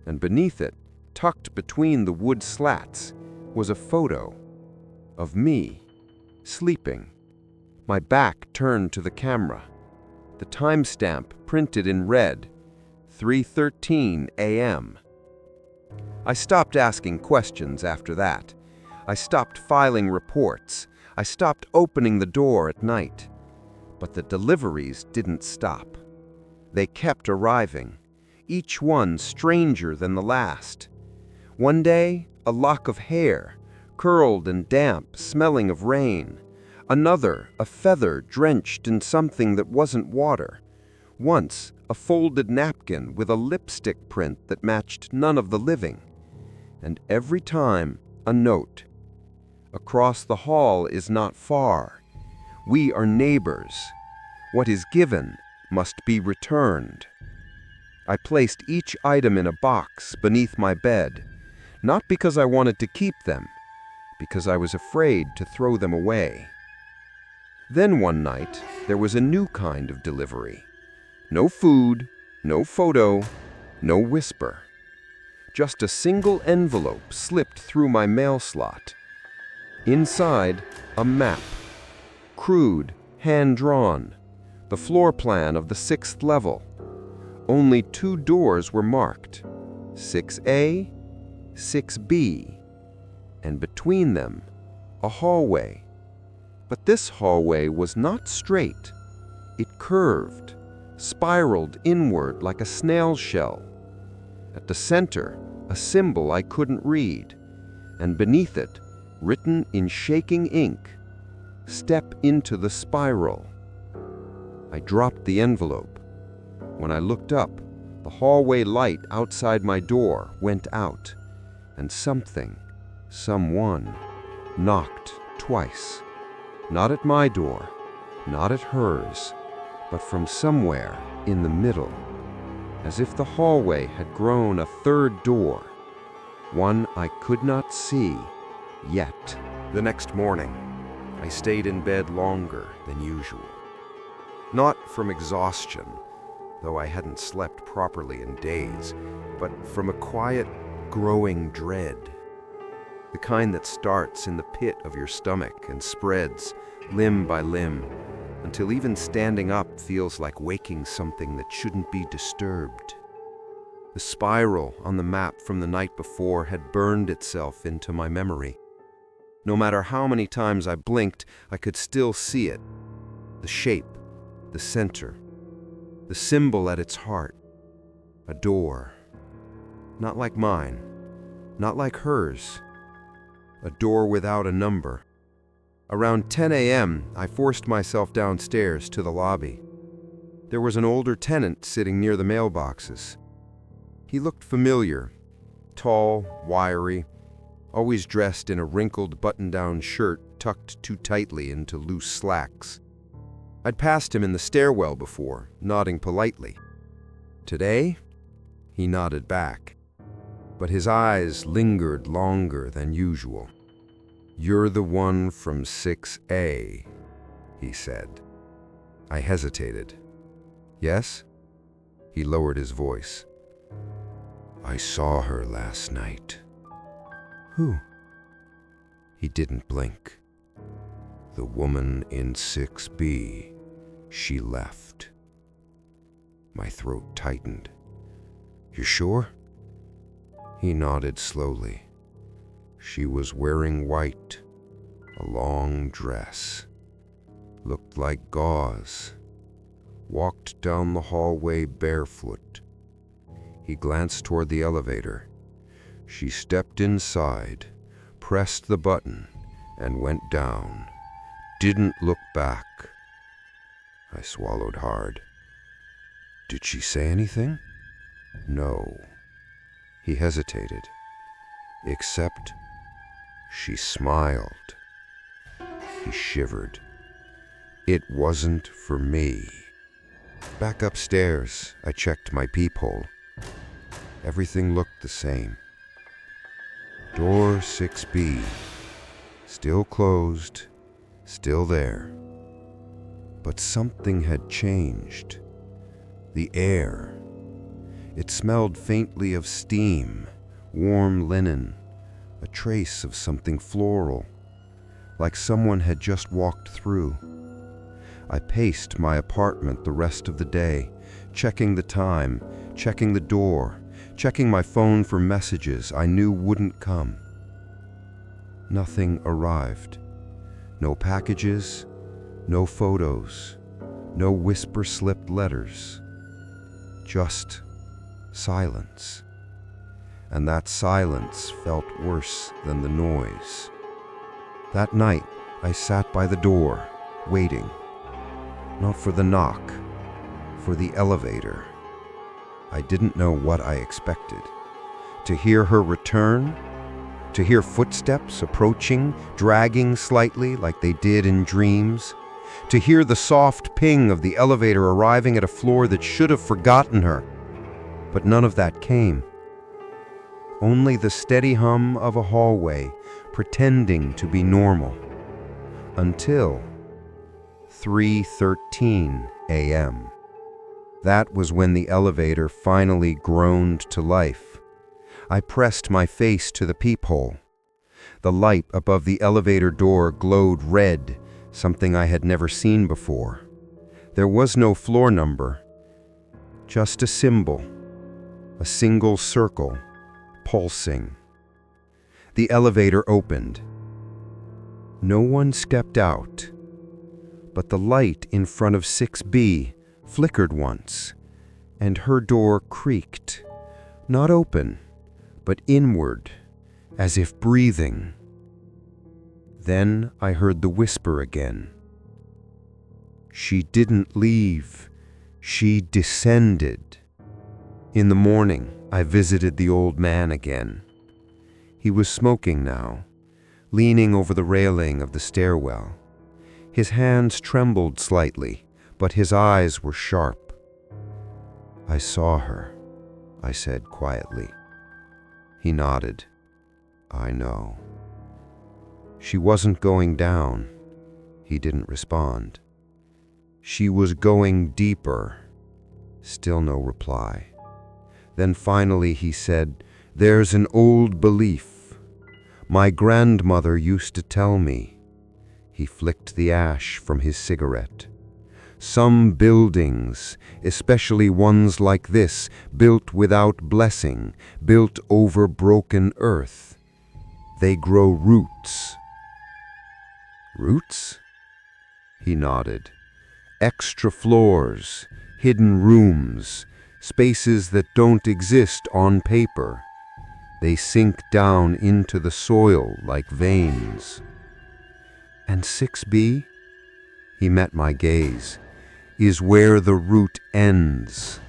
and beneath it, tucked between the wood slats, was a photo of me, sleeping. My back turned to the camera. The timestamp printed in red, 3:13 a.m. I stopped asking questions after that. I stopped filing reports. I stopped opening the door at night. But the deliveries didn't stop. They kept arriving, each one stranger than the last. One day, a lock of hair, curled and damp, smelling of rain. Another, a feather drenched in something that wasn't water. Once, a folded napkin with a lipstick print that matched none of the living. And every time, a note. Across the hall is not far. We are neighbors. What is given must be returned. I placed each item in a box beneath my bed, not because I wanted to keep them, because I was afraid to throw them away. Then one night, there was a new kind of delivery. No food, no photo, no whisper. Just a single envelope slipped through my mail slot. Inside, a map. Crude, hand-drawn. The floor plan of the 6th level. Only 2 doors were marked, 6A, 6B, and between them, a hallway. But this hallway was not straight. It curved, spiraled inward like a snail shell. At the center, a symbol I couldn't read, and beneath it, written in shaking ink, "Step into the spiral." I dropped the envelope. When I looked up, the hallway light outside my door went out, and someone, knocked twice. Not at my door, not at hers, but from somewhere in the middle, as if the hallway had grown a 3rd door, one I could not see yet. The next morning, I stayed in bed longer than usual. Not from exhaustion, though I hadn't slept properly in days, but from a quiet, growing dread. The kind that starts in the pit of your stomach and spreads, limb by limb, until even standing up feels like waking something that shouldn't be disturbed. The spiral on the map from the night before had burned itself into my memory. No matter how many times I blinked, I could still see it. The shape, the center, the symbol at its heart. A door. Not like mine, not like hers. A door without a number. Around 10 a.m., I forced myself downstairs to the lobby. There was an older tenant sitting near the mailboxes. He looked familiar, tall, wiry, always dressed in a wrinkled button-down shirt tucked too tightly into loose slacks. I'd passed him in the stairwell before, nodding politely. Today, he nodded back, but his eyes lingered longer than usual. "You're the one from 6A, he said. I hesitated. Yes? He lowered his voice. I saw her last night. Who? He didn't blink. The woman in 6B. She left. My throat tightened. You sure? He nodded slowly. She was wearing white, a long dress. Looked like gauze. Walked down the hallway barefoot. He glanced toward the elevator. She stepped inside, pressed the button, and went down. Didn't look back. I swallowed hard. Did she say anything? No. He hesitated. Except she smiled. He shivered. It wasn't for me. Back upstairs, I checked my peephole. Everything looked the same. Door 6B. Still closed, still there. But something had changed. The air. It smelled faintly of steam, warm linen, a trace of something floral, like someone had just walked through. I paced my apartment the rest of the day, checking the time, checking the door, checking my phone for messages I knew wouldn't come. Nothing arrived. No packages, no photos, no whisper-slipped letters. Just silence. And that silence felt worse than the noise. That night, I sat by the door, waiting. Not for the knock, for the elevator. I didn't know what I expected. To hear her return? To hear footsteps approaching, dragging slightly like they did in dreams? To hear the soft ping of the elevator arriving at a floor that should have forgotten her? But none of that came. Only the steady hum of a hallway pretending to be normal. Until 3:13 a.m. That was when the elevator finally groaned to life. I pressed my face to the peephole. The light above the elevator door glowed red, something I had never seen before. There was no floor number, just a symbol, a single circle, pulsing. The elevator opened. No one stepped out, but the light in front of 6B flickered once, and her door creaked, not open, but inward, as if breathing. Then I heard the whisper again. She didn't leave, she descended. In the morning, I visited the old man again. He was smoking now, leaning over the railing of the stairwell. His hands trembled slightly, but his eyes were sharp. "I saw her," I said quietly. He nodded. "I know." "She wasn't going down." He didn't respond. "She was going deeper." Still no reply. Then finally he said, "There's an old belief. My grandmother used to tell me." He flicked the ash from his cigarette. "Some buildings, especially ones like this, built without blessing, built over broken earth, they grow roots." "Roots?" He nodded. "Extra floors, hidden rooms, spaces that don't exist on paper. They sink down into the soil like veins." "And 6B?" He met my gaze. "Is where the root ends."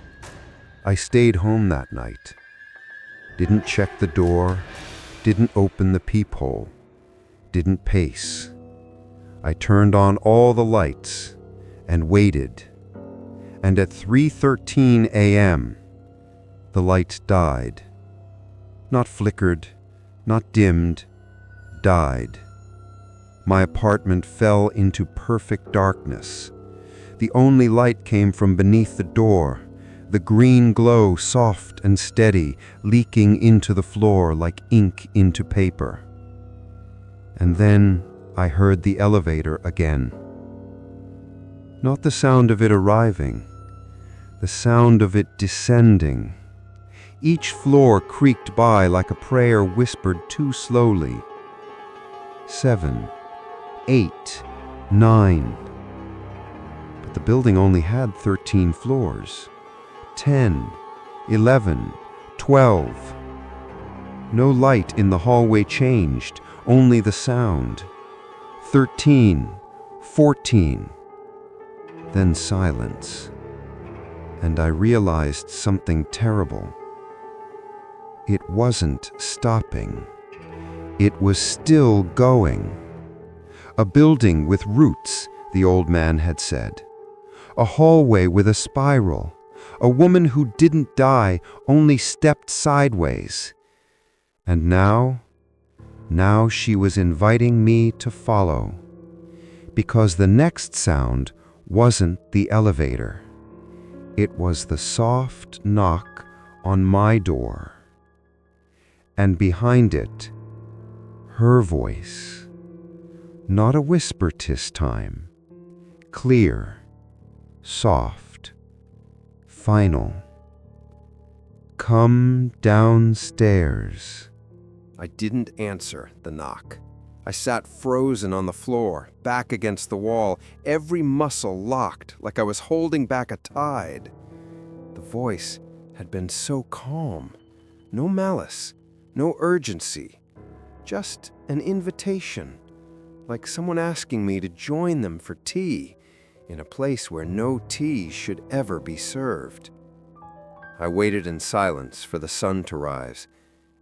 I stayed home that night. Didn't check the door, didn't open the peephole, didn't pace. I turned on all the lights and waited. And at 3:13 a.m., the light died. Not flickered, not dimmed, died. My apartment fell into perfect darkness. The only light came from beneath the door, the green glow soft and steady, leaking into the floor like ink into paper. And then I heard the elevator again. Not the sound of it arriving, the sound of it descending. Each floor creaked by like a prayer whispered too slowly. 7, 8, 9. But the building only had 13 floors. 10, 11, 12. No light in the hallway changed, only the sound. 13, 14. Then silence. And I realized something terrible. It wasn't stopping. It was still going. A building with roots, the old man had said. A hallway with a spiral. A woman who didn't die, only stepped sideways. And now she was inviting me to follow. Because the next sound wasn't the elevator. It was the soft knock on my door. And behind it, her voice. Not a whisper this time. Clear, soft, final. "Come downstairs." I didn't answer the knock. I sat frozen on the floor, back against the wall, every muscle locked, like I was holding back a tide. The voice had been so calm. No malice, no urgency. Just an invitation, like someone asking me to join them for tea, in a place where no tea should ever be served. I waited in silence for the sun to rise,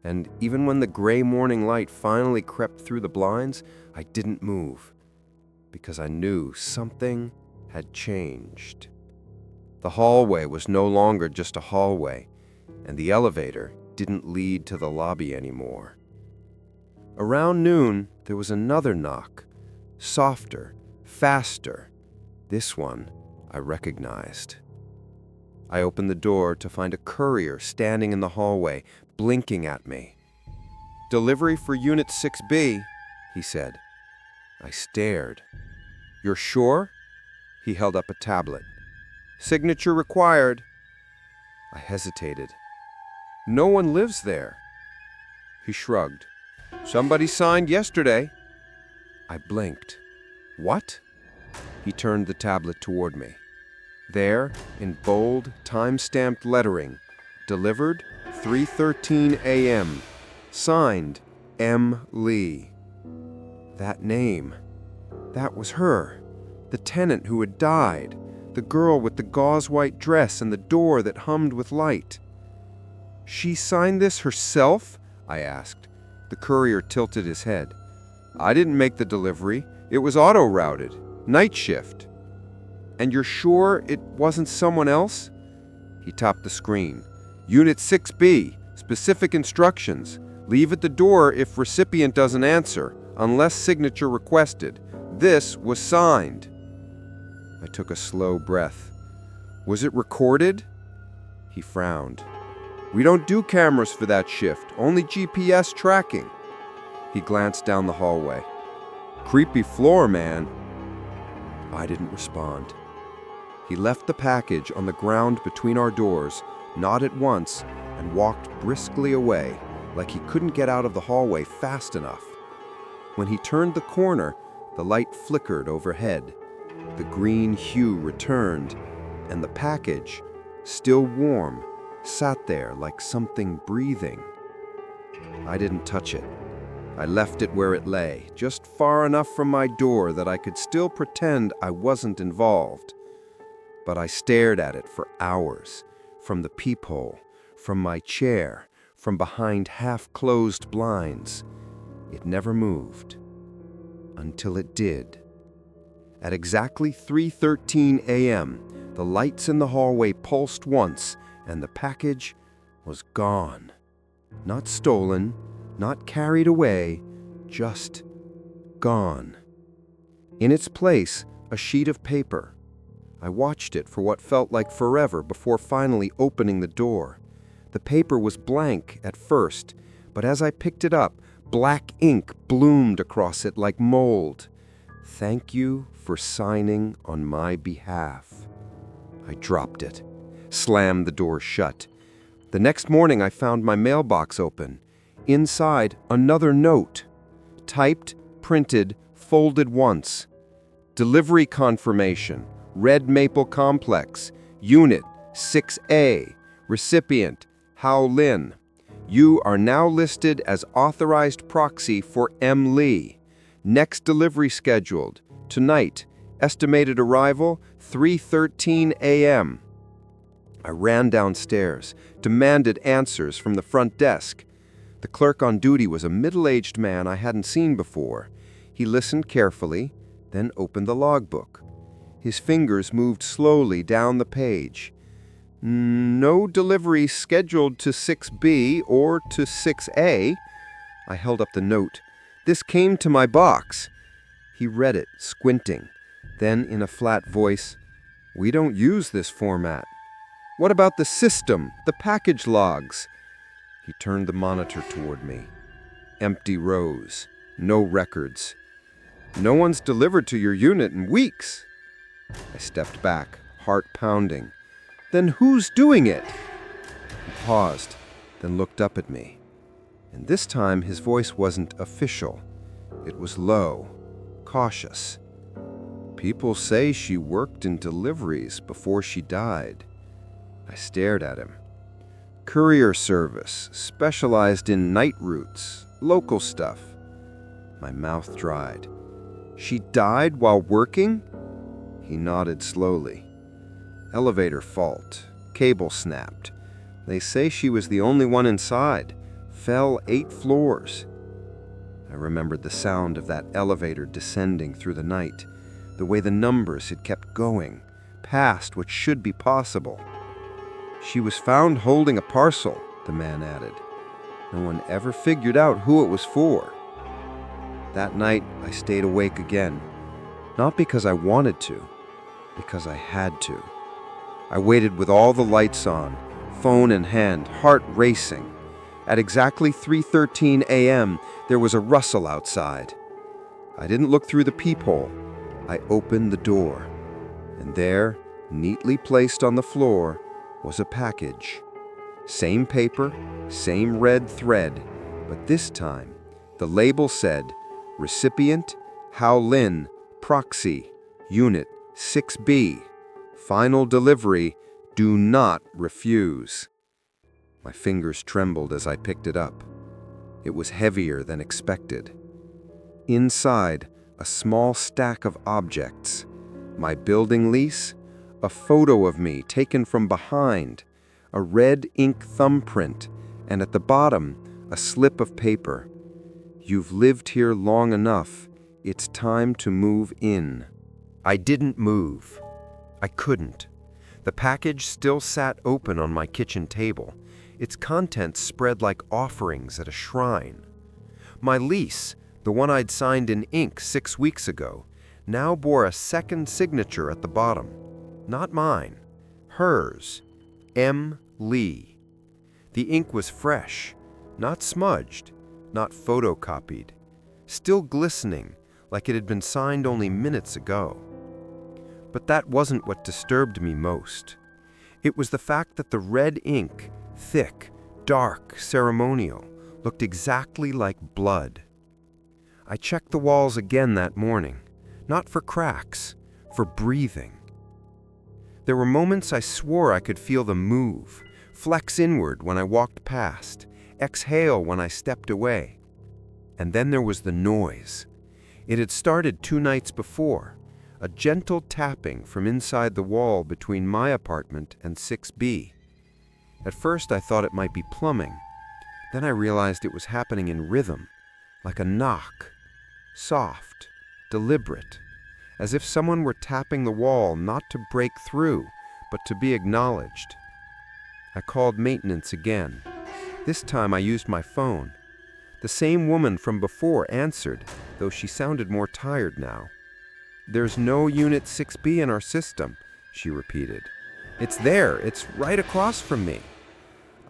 and even when the gray morning light finally crept through the blinds, I didn't move, because I knew something had changed. The hallway was no longer just a hallway, and the elevator didn't lead to the lobby anymore. Around noon, there was another knock, softer, faster. This one I recognized. I opened the door to find a courier standing in the hallway, blinking at me. "Delivery for Unit 6B, he said. I stared. "You're sure?" He held up a tablet. "Signature required." I hesitated. "No one lives there." He shrugged. "Somebody signed yesterday." I blinked. "What?" He turned the tablet toward me. There, in bold, time-stamped lettering, delivered 3:13 a.m. Signed, M. Lee. That name. That was her. The tenant who had died. The girl with the gauze-white dress and the door that hummed with light. "She signed this herself?" I asked. The courier tilted his head. "I didn't make the delivery. It was auto-routed. Night shift." "And you're sure it wasn't someone else?" He tapped the screen. "Unit 6B, specific instructions. Leave at the door if recipient doesn't answer, unless signature requested. This was signed." I took a slow breath. "Was it recorded?" He frowned. "We don't do cameras for that shift, only GPS tracking." He glanced down the hallway. "Creepy floor, man." I didn't respond. He left the package on the ground between our doors, nodded once, and walked briskly away, like he couldn't get out of the hallway fast enough. When he turned the corner, the light flickered overhead. The green hue returned, and the package, still warm, sat there like something breathing. I didn't touch it. I left it where it lay, just far enough from my door that I could still pretend I wasn't involved. But I stared at it for hours, from the peephole, from my chair, from behind half-closed blinds. It never moved. Until it did. At exactly 3:13 a.m., the lights in the hallway pulsed once, and the package was gone. Not stolen, not carried away, just gone. In its place, a sheet of paper. I watched it for what felt like forever before finally opening the door. The paper was blank at first, but as I picked it up, black ink bloomed across it like mold. "Thank you for signing on my behalf." I dropped it, slammed the door shut. The next morning I found my mailbox open. Inside, another note. Typed, printed, folded once. "Delivery confirmation, Red Maple Complex, Unit 6A, recipient, Hao Lin. You are now listed as authorized proxy for M. Lee. Next delivery scheduled, tonight, estimated arrival 3:13 a.m. I ran downstairs, demanded answers from the front desk. The clerk on duty was a middle-aged man I hadn't seen before. He listened carefully, then opened the logbook. His fingers moved slowly down the page. "No delivery scheduled to 6B or to 6A. I held up the note. "This came to my box." He read it, squinting. Then, in a flat voice, "We don't use this format." "What about the system, the package logs?" He turned the monitor toward me. Empty rows, no records. "No one's delivered to your unit in weeks." I stepped back, heart pounding. "Then who's doing it?" He paused, then looked up at me. And this time his voice wasn't official. It was low, cautious. "People say she worked in deliveries before she died." I stared at him. "Courier service, specialized in night routes, local stuff." My mouth dried. "She died while working?" He nodded slowly. Elevator fault. Cable snapped. They say she was the only one inside. Fell 8 floors. I remembered the sound of that elevator descending through the night, the way the numbers had kept going, past what should be possible. She was found holding a parcel, the man added. No one ever figured out who it was for. That night, I stayed awake again, not because I wanted to, because I had to. I waited with all the lights on, phone in hand, heart racing. At exactly 3:13 a.m., there was a rustle outside. I didn't look through the peephole. I opened the door, and there, neatly placed on the floor, was a package. Same paper, same red thread, but this time, the label said, Recipient, Hao Lin, Proxy, Unit 6B. Final delivery, do not refuse. My fingers trembled as I picked it up. It was heavier than expected. Inside, a small stack of objects. My building lease, a photo of me taken from behind, a red ink thumbprint, and at the bottom, a slip of paper. You've lived here long enough. It's time to move in. I didn't move. I couldn't. The package still sat open on my kitchen table, its contents spread like offerings at a shrine. My lease, the one I'd signed in ink 6 weeks ago, now bore a second signature at the bottom. Not mine. Hers. M. Lee. The ink was fresh, not smudged, not photocopied, still glistening like it had been signed only minutes ago. But that wasn't what disturbed me most. It was the fact that the red ink, thick, dark, ceremonial, looked exactly like blood. I checked the walls again that morning, not for cracks, for breathing. There were moments I swore I could feel them move, flex inward when I walked past, exhale when I stepped away. And then there was the noise. It had started 2 nights before, a gentle tapping from inside the wall between my apartment and 6B. At first I thought it might be plumbing. Then I realized it was happening in rhythm, like a knock, soft, deliberate, as if someone were tapping the wall not to break through, but to be acknowledged. I called maintenance again. This time I used my phone. The same woman from before answered, though she sounded more tired now. There's no Unit 6B in our system, she repeated. It's there, it's right across from me.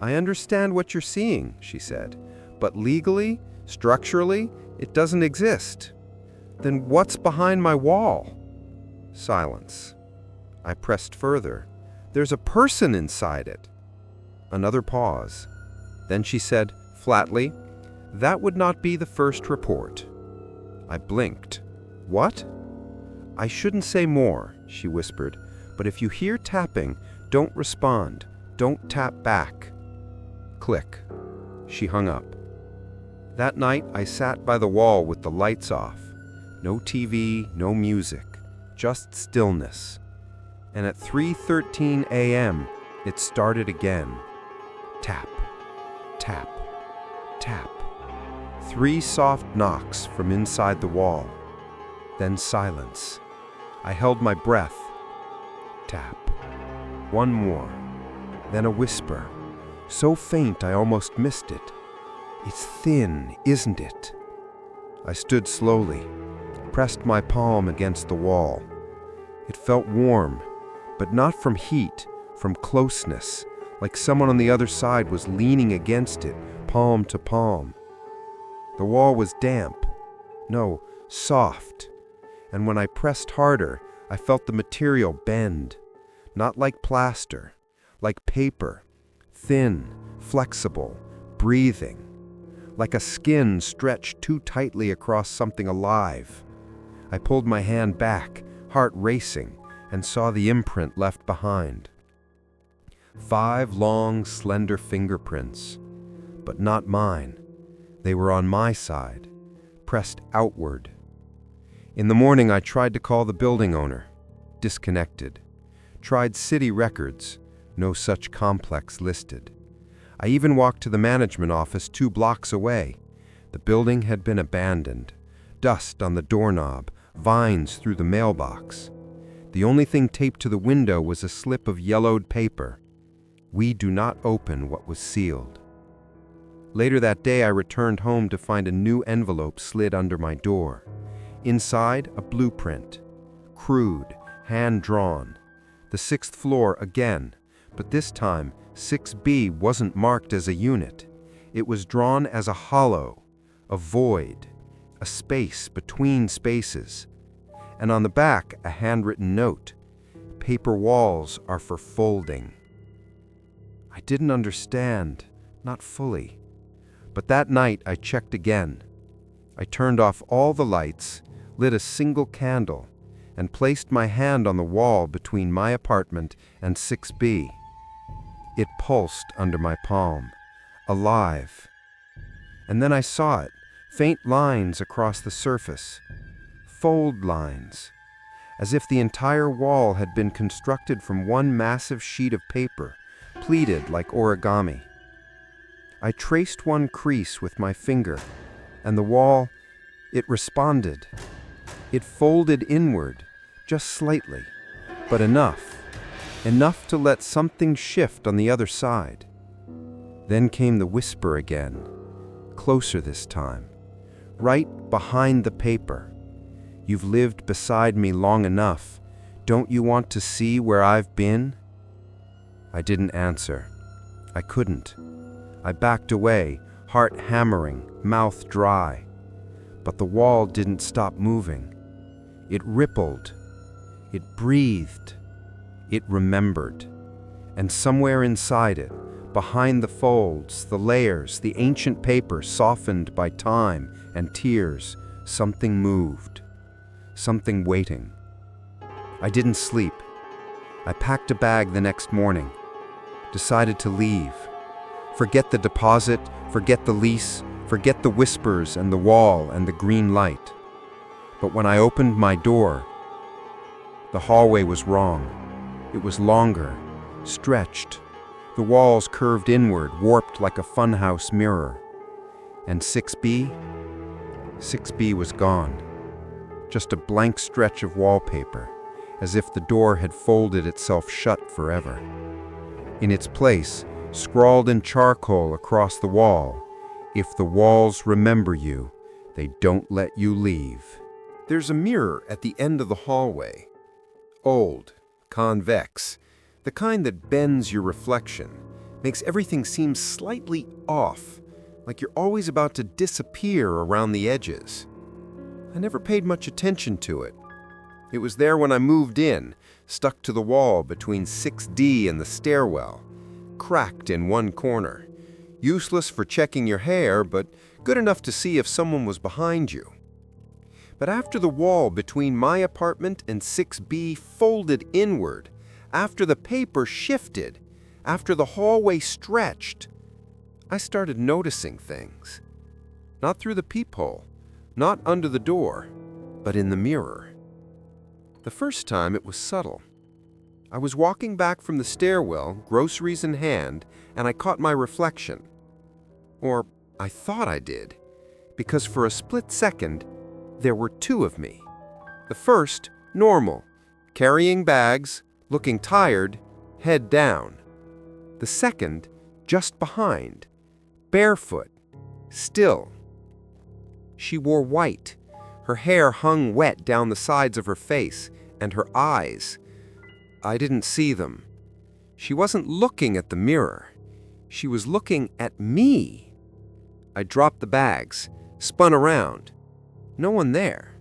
I understand what you're seeing, she said, but legally, structurally, it doesn't exist. Then what's behind my wall? Silence. I pressed further. There's a person inside it. Another pause. Then she said, flatly, that would not be the first report. I blinked. What? I shouldn't say more, she whispered, but if you hear tapping, don't respond. Don't tap back. Click. She hung up. That night, I sat by the wall with the lights off. No TV, no music, just stillness. And at 3:13 a.m., it started again. Tap, tap, tap. 3 soft knocks from inside the wall. Then silence. I held my breath. Tap. 1 more. Then a whisper, so faint I almost missed it. It's thin, isn't it? I stood slowly, pressed my palm against the wall. It felt warm, but not from heat, from closeness, like someone on the other side was leaning against it, palm to palm. The wall was damp, no, soft, and when I pressed harder, I felt the material bend, not like plaster, like paper, thin, flexible, breathing, like a skin stretched too tightly across something alive. I pulled my hand back, heart racing, and saw the imprint left behind. 5 long, slender fingerprints, but not mine. They were on my side, pressed outward. In the morning, I tried to call the building owner. disconnected. Tried city records, no such complex listed. I even walked to the management office 2 blocks away. The building had been abandoned. Dust on the doorknob, vines through the mailbox. The only thing taped to the window was a slip of yellowed paper. We do not open what was sealed. Later that day, I returned home to find a new envelope slid under my door. Inside, a blueprint. Crude, hand-drawn. The 6th floor again, but this time, 6B wasn't marked as a unit. It was drawn as a hollow, a void, a space between spaces. And on the back, a handwritten note. Paper walls are for folding. I didn't understand, not fully. But that night, I checked again. I turned off all the lights, lit a single candle, and placed my hand on the wall between my apartment and 6B. It pulsed under my palm, alive. And then I saw it, faint lines across the surface, fold lines, as if the entire wall had been constructed from one massive sheet of paper, pleated like origami. I traced one crease with my finger, and the wall, it responded. It folded inward, just slightly, but enough to let something shift on the other side. Then came the whisper again, closer this time, right behind the paper. You've lived beside me long enough. Don't you want to see where I've been? I didn't answer. I couldn't. I backed away, heart hammering, mouth dry. But the wall didn't stop moving. It rippled. It breathed. It remembered. And somewhere inside it, behind the folds, the layers, the ancient paper softened by time and tears, something moved. Something waiting. I didn't sleep. I packed a bag the next morning. Decided to leave. Forget the deposit, forget the lease, forget the whispers and the wall and the green light. But when I opened my door, the hallway was wrong. It was longer, stretched. The walls curved inward, warped like a funhouse mirror. And 6B was gone. Just a blank stretch of wallpaper, as if the door had folded itself shut forever. In its place, scrawled in charcoal across the wall, "If the walls remember you, they don't let you leave." There's a mirror at the end of the hallway. Old, convex, the kind that bends your reflection, makes everything seem slightly off, like you're always about to disappear around the edges. I never paid much attention to it. It was there when I moved in, stuck to the wall between 6D and the stairwell, cracked in one corner. Useless for checking your hair, but good enough to see if someone was behind you. But after the wall between my apartment and 6B folded inward, after the paper shifted, after the hallway stretched, I started noticing things. Not through the peephole, not under the door, but in the mirror. The first time it was subtle. I was walking back from the stairwell, groceries in hand, and I caught my reflection. Or I thought I did, because for a split second, there were 2 of me. The first, normal, carrying bags, looking tired, head down. The second, just behind, barefoot, still. She wore white. Her hair hung wet down the sides of her face, and her eyes, I didn't see them. She wasn't looking at the mirror. She was looking at me. I dropped the bags, spun around. No one there.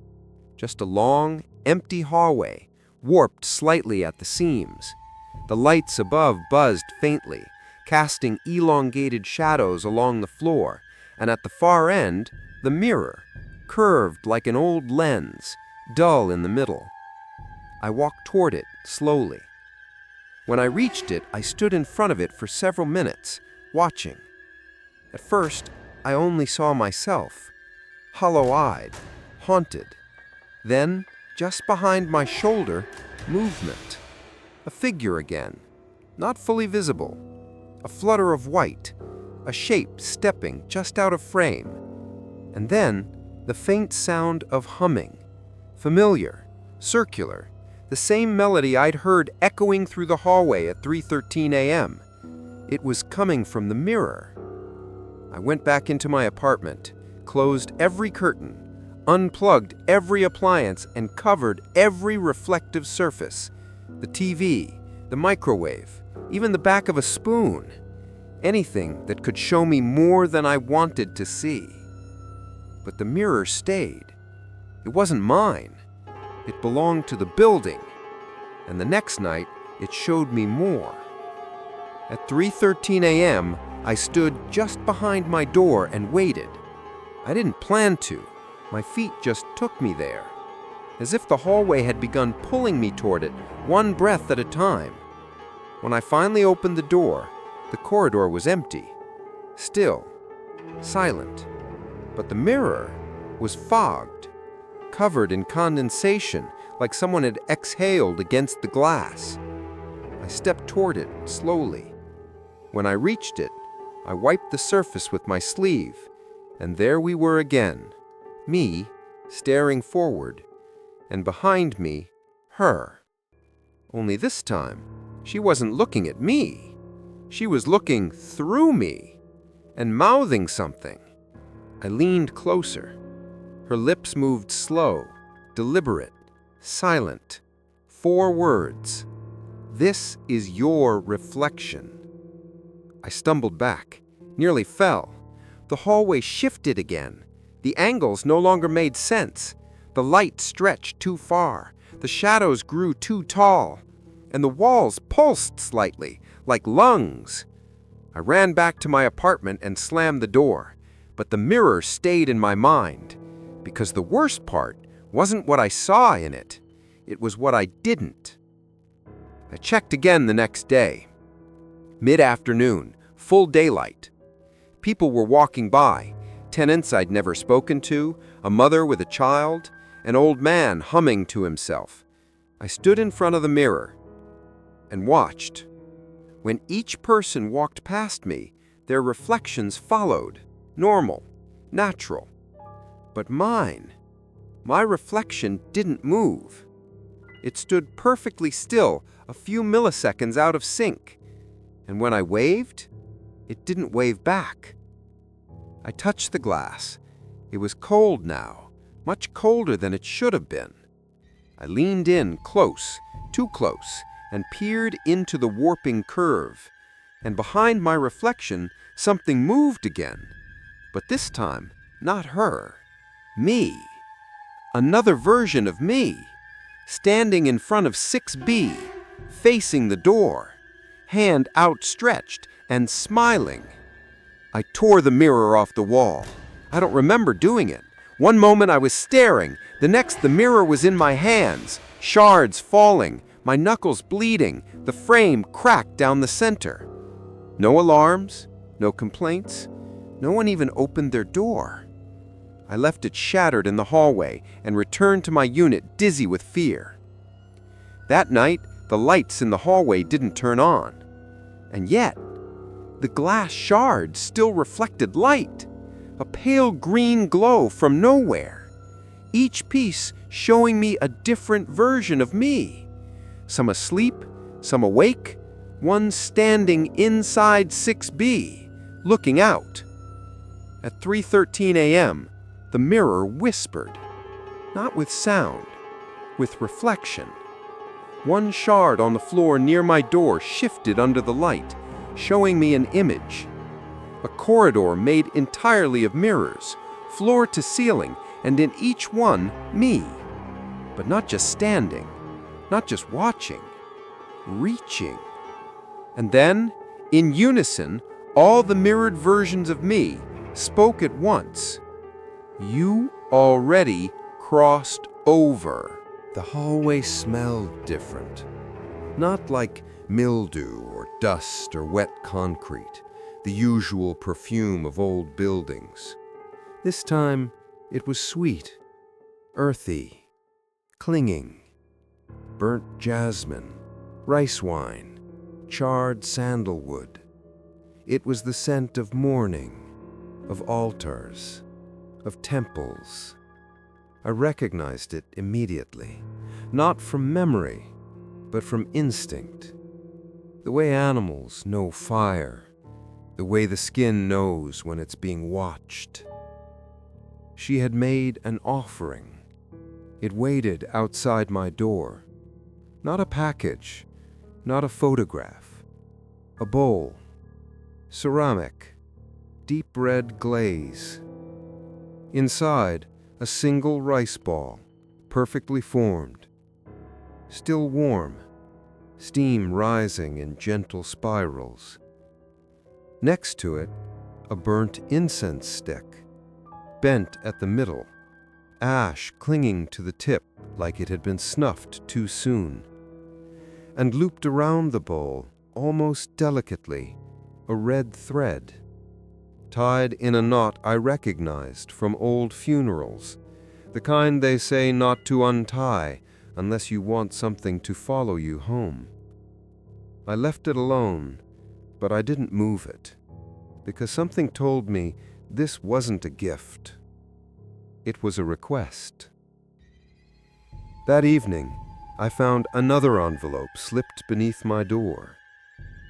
Just a long, empty hallway, warped slightly at the seams. The lights above buzzed faintly, casting elongated shadows along the floor, and at the far end, the mirror, curved like an old lens, dull in the middle. I walked toward it, slowly. When I reached it, I stood in front of it for several minutes, watching. At first, I only saw myself, hollow-eyed, haunted. Then, just behind my shoulder, movement. A figure again, not fully visible. A flutter of white, a shape stepping just out of frame. And then, the faint sound of humming. Familiar, circular, the same melody I'd heard echoing through the hallway at 3:13 a.m. It was coming from the mirror. I went back into my apartment, closed every curtain, unplugged every appliance, and covered every reflective surface. The TV, the microwave, even the back of a spoon. Anything that could show me more than I wanted to see. But the mirror stayed. It wasn't mine. It belonged to the building. And the next night, it showed me more. At 3:13 a.m., I stood just behind my door and waited. I didn't plan to. My feet just took me there, as if the hallway had begun pulling me toward it, one breath at a time. When I finally opened the door, the corridor was empty, still, silent. But the mirror was fogged, covered in condensation, like someone had exhaled against the glass. I stepped toward it slowly. When I reached it, I wiped the surface with my sleeve, and there we were again, me staring forward, and behind me, her. Only this time, she wasn't looking at me. She was looking through me and mouthing something. I leaned closer. Her lips moved slow, deliberate, silent. 4 words. "This is your reflection." I stumbled back, nearly fell. The hallway shifted again. The angles no longer made sense. The light stretched too far. The shadows grew too tall. And the walls pulsed slightly, like lungs. I ran back to my apartment and slammed the door. But the mirror stayed in my mind, because the worst part wasn't what I saw in it. It was what I didn't. I checked again the next day. Mid-afternoon, full daylight. People were walking by, tenants I'd never spoken to, a mother with a child, an old man humming to himself. I stood in front of the mirror and watched. When each person walked past me, their reflections followed, normal, natural. But mine, my reflection didn't move. It stood perfectly still, a few milliseconds out of sync. And when I waved, it didn't wave back. I touched the glass. It was cold now, much colder than it should have been. I leaned in close, too close, and peered into the warping curve. And behind my reflection, something moved again. But this time, not her. Me. Another version of me. Standing in front of 6B, facing the door, hand outstretched and smiling. I tore the mirror off the wall. I don't remember doing it. One moment I was staring, the next the mirror was in my hands, shards falling, my knuckles bleeding, the frame cracked down the center. No alarms, no complaints, no one even opened their door. I left it shattered in the hallway and returned to my unit dizzy with fear. That night, the lights in the hallway didn't turn on. And yet, the glass shards still reflected light, a pale green glow from nowhere, each piece showing me a different version of me. Some asleep, some awake, one standing inside 6B, looking out. At 3:13 a.m., the mirror whispered, not with sound, with reflection. One shard on the floor near my door shifted under the light, showing me an image. A corridor made entirely of mirrors, floor to ceiling, and in each one, me. But not just standing, not just watching, reaching. And then, in unison, all the mirrored versions of me spoke at once. You already crossed over. The hallway smelled different. Not like mildew or dust or wet concrete, the usual perfume of old buildings. This time, it was sweet, earthy, clinging. Burnt jasmine, rice wine, charred sandalwood. It was the scent of mourning, of altars, of temples. I recognized it immediately, not from memory, but from instinct. The way animals know fire, the way the skin knows when it's being watched. She had made an offering. It waited outside my door. Not a package, not a photograph. A bowl, ceramic, deep red glaze. Inside, a single rice ball, perfectly formed. Still warm, steam rising in gentle spirals. Next to it, a burnt incense stick, bent at the middle, ash clinging to the tip like it had been snuffed too soon. And looped around the bowl, almost delicately, a red thread, tied in a knot I recognized from old funerals, the kind they say not to untie unless you want something to follow you home. I left it alone, but I didn't move it, because something told me this wasn't a gift. It was a request. That evening, I found another envelope slipped beneath my door.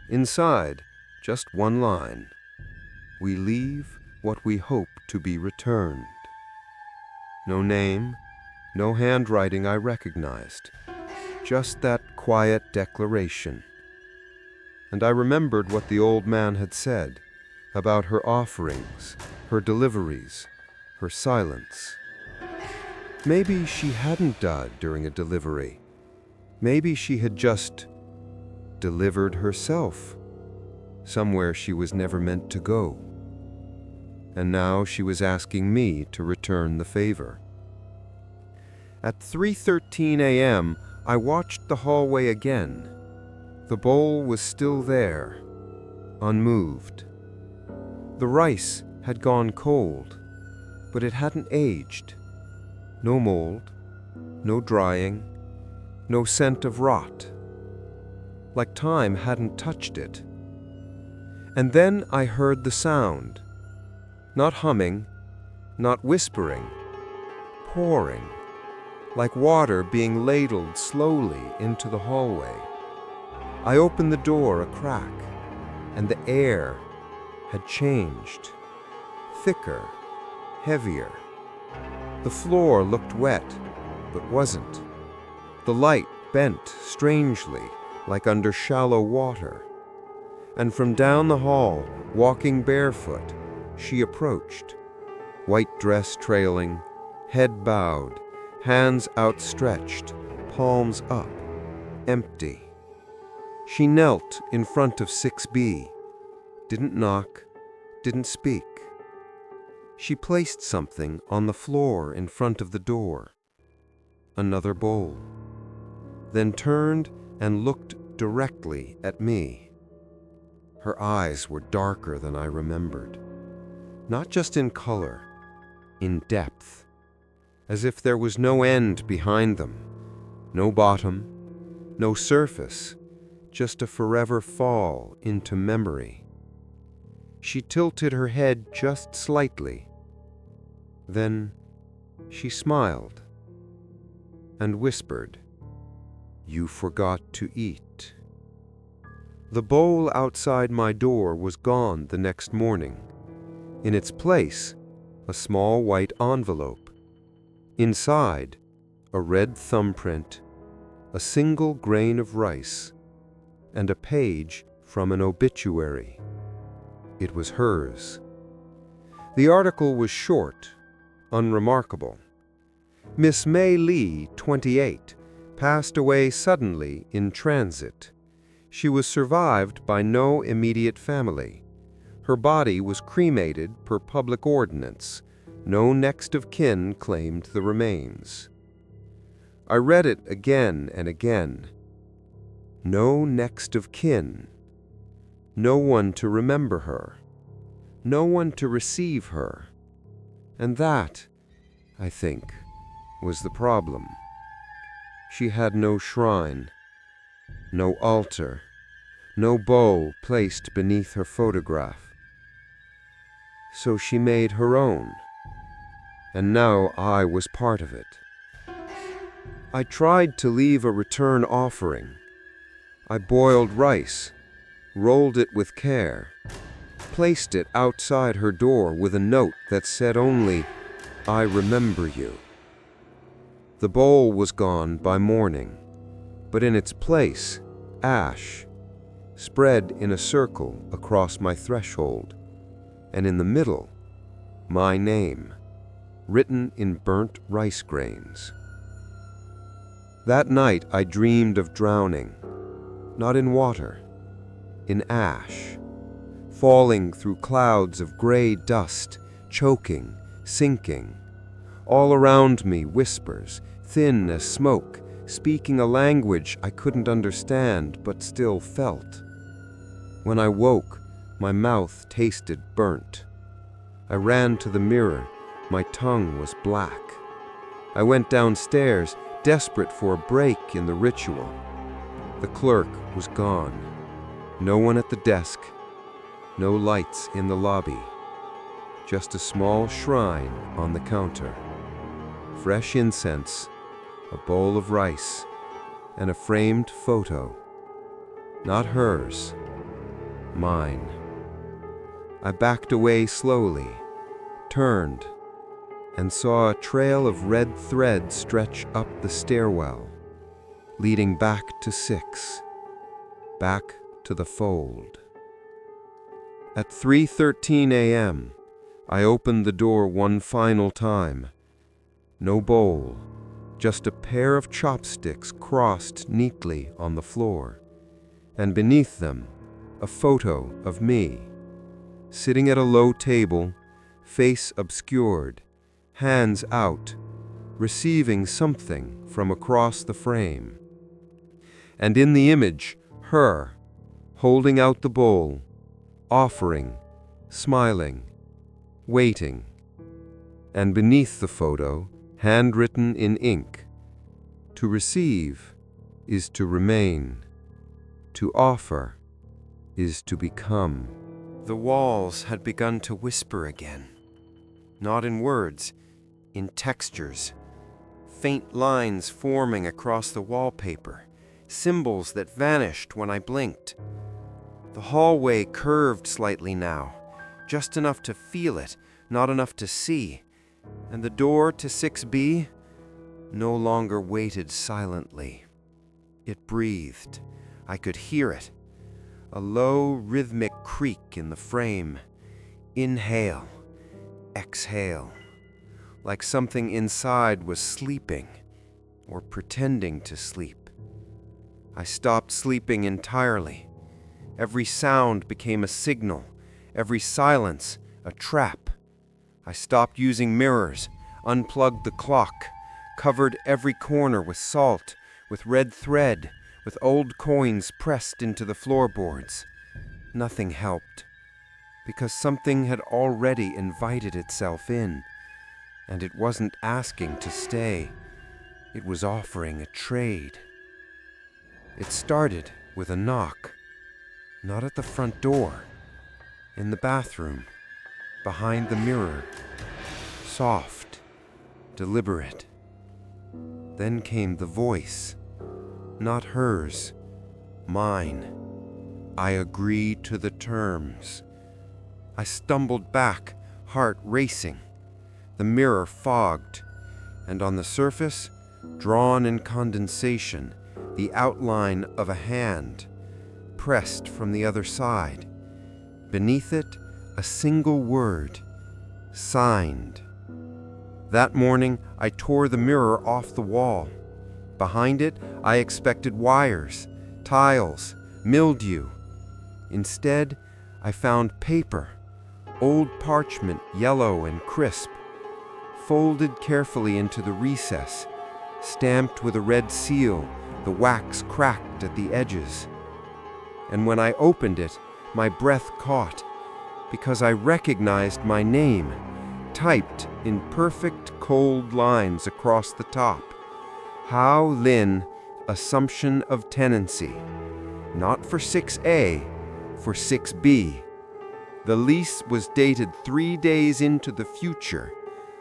Inside, just one line. We leave what we hope to be returned. No name, no handwriting I recognized, just that quiet declaration. And I remembered what the old man had said about her offerings, her deliveries, her silence. Maybe she hadn't died during a delivery. Maybe she had just delivered herself somewhere she was never meant to go. And now she was asking me to return the favor. At 3:13 a.m., I watched the hallway again. The bowl was still there, unmoved. The rice had gone cold, but it hadn't aged. No mold, no drying, no scent of rot. Like time hadn't touched it. And then I heard the sound. Not humming, not whispering, pouring, like water being ladled slowly into the hallway. I opened the door a crack, and the air had changed. Thicker, heavier. The floor looked wet, but wasn't. The light bent strangely, like under shallow water. And from down the hall, walking barefoot, she approached, white dress trailing, head bowed, hands outstretched, palms up, empty. She knelt in front of 6B, didn't knock, didn't speak. She placed something on the floor in front of the door, another bowl, then turned and looked directly at me. Her eyes were darker than I remembered, not just in color, in depth, as if there was no end behind them, no bottom, no surface, just a forever fall into memory. She tilted her head just slightly. Then she smiled and whispered, "You forgot to eat." The bowl outside my door was gone the next morning. In its place, a small white envelope. Inside, a red thumbprint, a single grain of rice, and a page from an obituary. It was hers. The article was short, unremarkable. Miss May Lee, 28, passed away suddenly in transit. She was survived by no immediate family. Her body was cremated per public ordinance. No next of kin claimed the remains. I read it again and again. No next of kin. No one to remember her. No one to receive her. And that, I think, was the problem. She had no shrine, no altar, no bowl placed beneath her photograph. So she made her own, and now I was part of it. I tried to leave a return offering. I boiled rice, rolled it with care, placed it outside her door with a note that said only, "I remember you." The bowl was gone by morning, but in its place, ash, spread in a circle across my threshold, and in the middle, my name, written in burnt rice grains. That night I dreamed of drowning, not in water, in ash, falling through clouds of gray dust, choking, sinking. All around me whispers, thin as smoke, speaking a language I couldn't understand but still felt. When I woke, my mouth tasted burnt. I ran to the mirror. My tongue was black. I went downstairs, desperate for a break in the ritual. The clerk was gone. No one at the desk. No lights in the lobby. Just a small shrine on the counter. Fresh incense, a bowl of rice, and a framed photo. Not hers, mine. I backed away slowly, turned, and saw a trail of red thread stretch up the stairwell, leading back to 6, back to the fold. At 3:13 a.m., I opened the door one final time. No bowl, just a pair of chopsticks crossed neatly on the floor, and beneath them, a photo of me, sitting at a low table, face obscured, hands out, receiving something from across the frame. And in the image, her, holding out the bowl, offering, smiling, waiting. And beneath the photo, handwritten in ink, "To receive is to remain. To offer is to become." The walls had begun to whisper again, not in words, in textures, faint lines forming across the wallpaper, symbols that vanished when I blinked. The hallway curved slightly now, just enough to feel it, not enough to see, and the door to 6B no longer waited silently. It breathed. I could hear it. A low, rhythmic creak in the frame. Inhale, exhale, like something inside was sleeping or pretending to sleep. I stopped sleeping entirely. Every sound became a signal, every silence a trap. I stopped using mirrors, unplugged the clock, covered every corner with salt, with red thread, with old coins pressed into the floorboards. Nothing helped, because something had already invited itself in, and it wasn't asking to stay. It was offering a trade. It started with a knock, not at the front door, in the bathroom, behind the mirror, soft, deliberate. Then came the voice, not hers, mine. I agreed to the terms. I stumbled back, heart racing. The mirror fogged, and on the surface, drawn in condensation, the outline of a hand, pressed from the other side. Beneath it, a single word, signed. That morning, I tore the mirror off the wall. Behind it, I expected wires, tiles, mildew. Instead, I found paper, old parchment, yellow and crisp, folded carefully into the recess, stamped with a red seal, the wax cracked at the edges. And when I opened it, my breath caught, because I recognized my name, typed in perfect cold lines across the top. Hao Lin Assumption of Tenancy. Not for 6A, for 6B. The lease was dated 3 days into the future,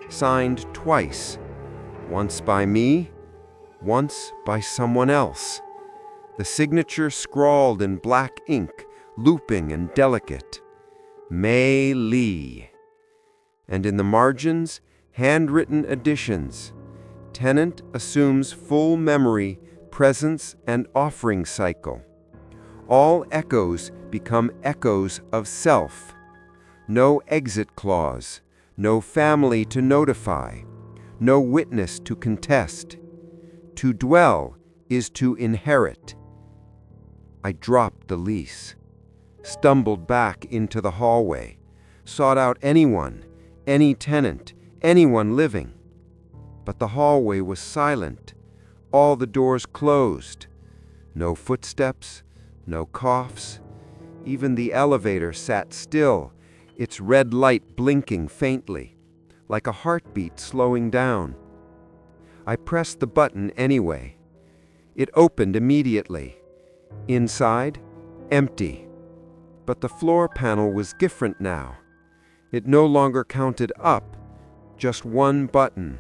signed twice, once by me, once by someone else. The signature scrawled in black ink, looping and delicate. Mei Li. And in the margins, handwritten additions. Tenant assumes full memory, presence, and offering cycle. All echoes become echoes of self. No exit clause, no family to notify, no witness to contest. To dwell is to inherit. I dropped the lease, stumbled back into the hallway, sought out anyone, any tenant, anyone living. But the hallway was silent, all the doors closed. No footsteps, no coughs. Even the elevator sat still, its red light blinking faintly, like a heartbeat slowing down. I pressed the button anyway. It opened immediately. Inside, empty. But the floor panel was different now. It no longer counted up, just one button,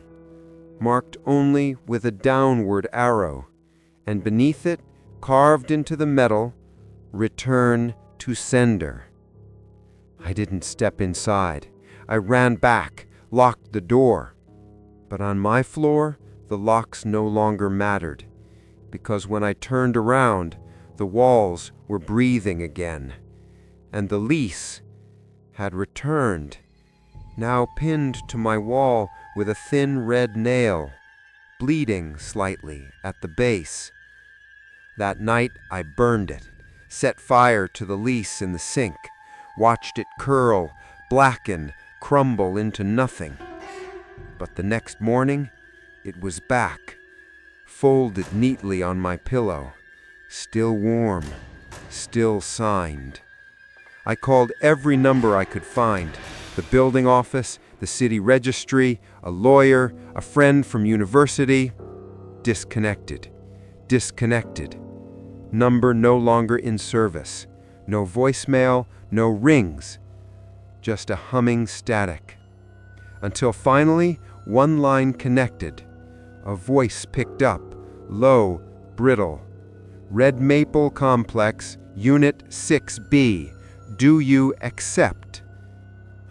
marked only with a downward arrow, and beneath it, carved into the metal, Return to Sender. I didn't step inside. I ran back, locked the door. But on my floor, the locks no longer mattered, because when I turned around, the walls were breathing again, and the lease had returned, now pinned to my wall with a thin red nail, bleeding slightly at the base. That night I burned it, set fire to the lease in the sink, watched it curl, blacken, crumble into nothing. But the next morning, it was back, folded neatly on my pillow, still warm, still signed. I called every number I could find, the building office, the city registry, a lawyer, a friend from university. Disconnected. Number no longer in service. No voicemail, no rings. Just a humming static. Until finally, one line connected. A voice picked up, low, brittle. Red Maple Complex, Unit 6B. Do you accept?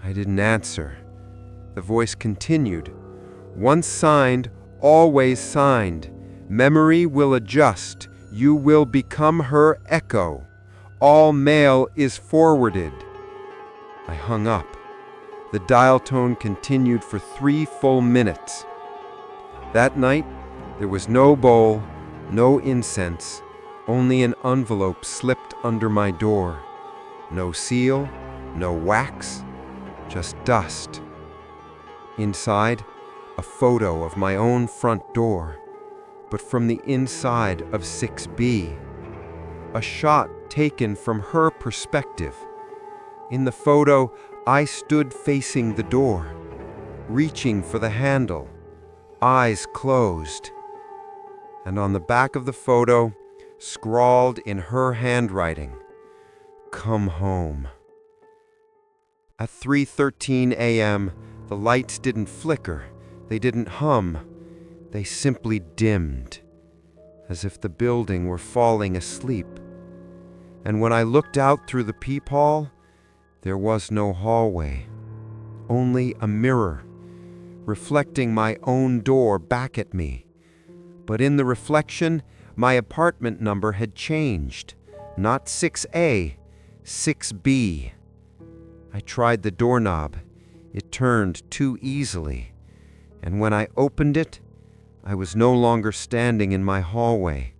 I didn't answer. The voice continued. Once signed, always signed. Memory will adjust. You will become her echo. All mail is forwarded. I hung up. The dial tone continued for 3 full minutes. That night, there was no bowl, no incense, only an envelope slipped under my door. No seal, no wax, just dust. Inside, a photo of my own front door, but from the inside of 6B. A shot taken from her perspective. In the photo, I stood facing the door, reaching for the handle, eyes closed. And on the back of the photo, scrawled in her handwriting, "Come home." At 3:13 a.m., the lights didn't flicker, they didn't hum, they simply dimmed, as if the building were falling asleep. And when I looked out through the peephole, there was no hallway, only a mirror, reflecting my own door back at me. But in the reflection, my apartment number had changed, not 6A, 6B. I tried the doorknob. It turned too easily. And when I opened it, I was no longer standing in my hallway.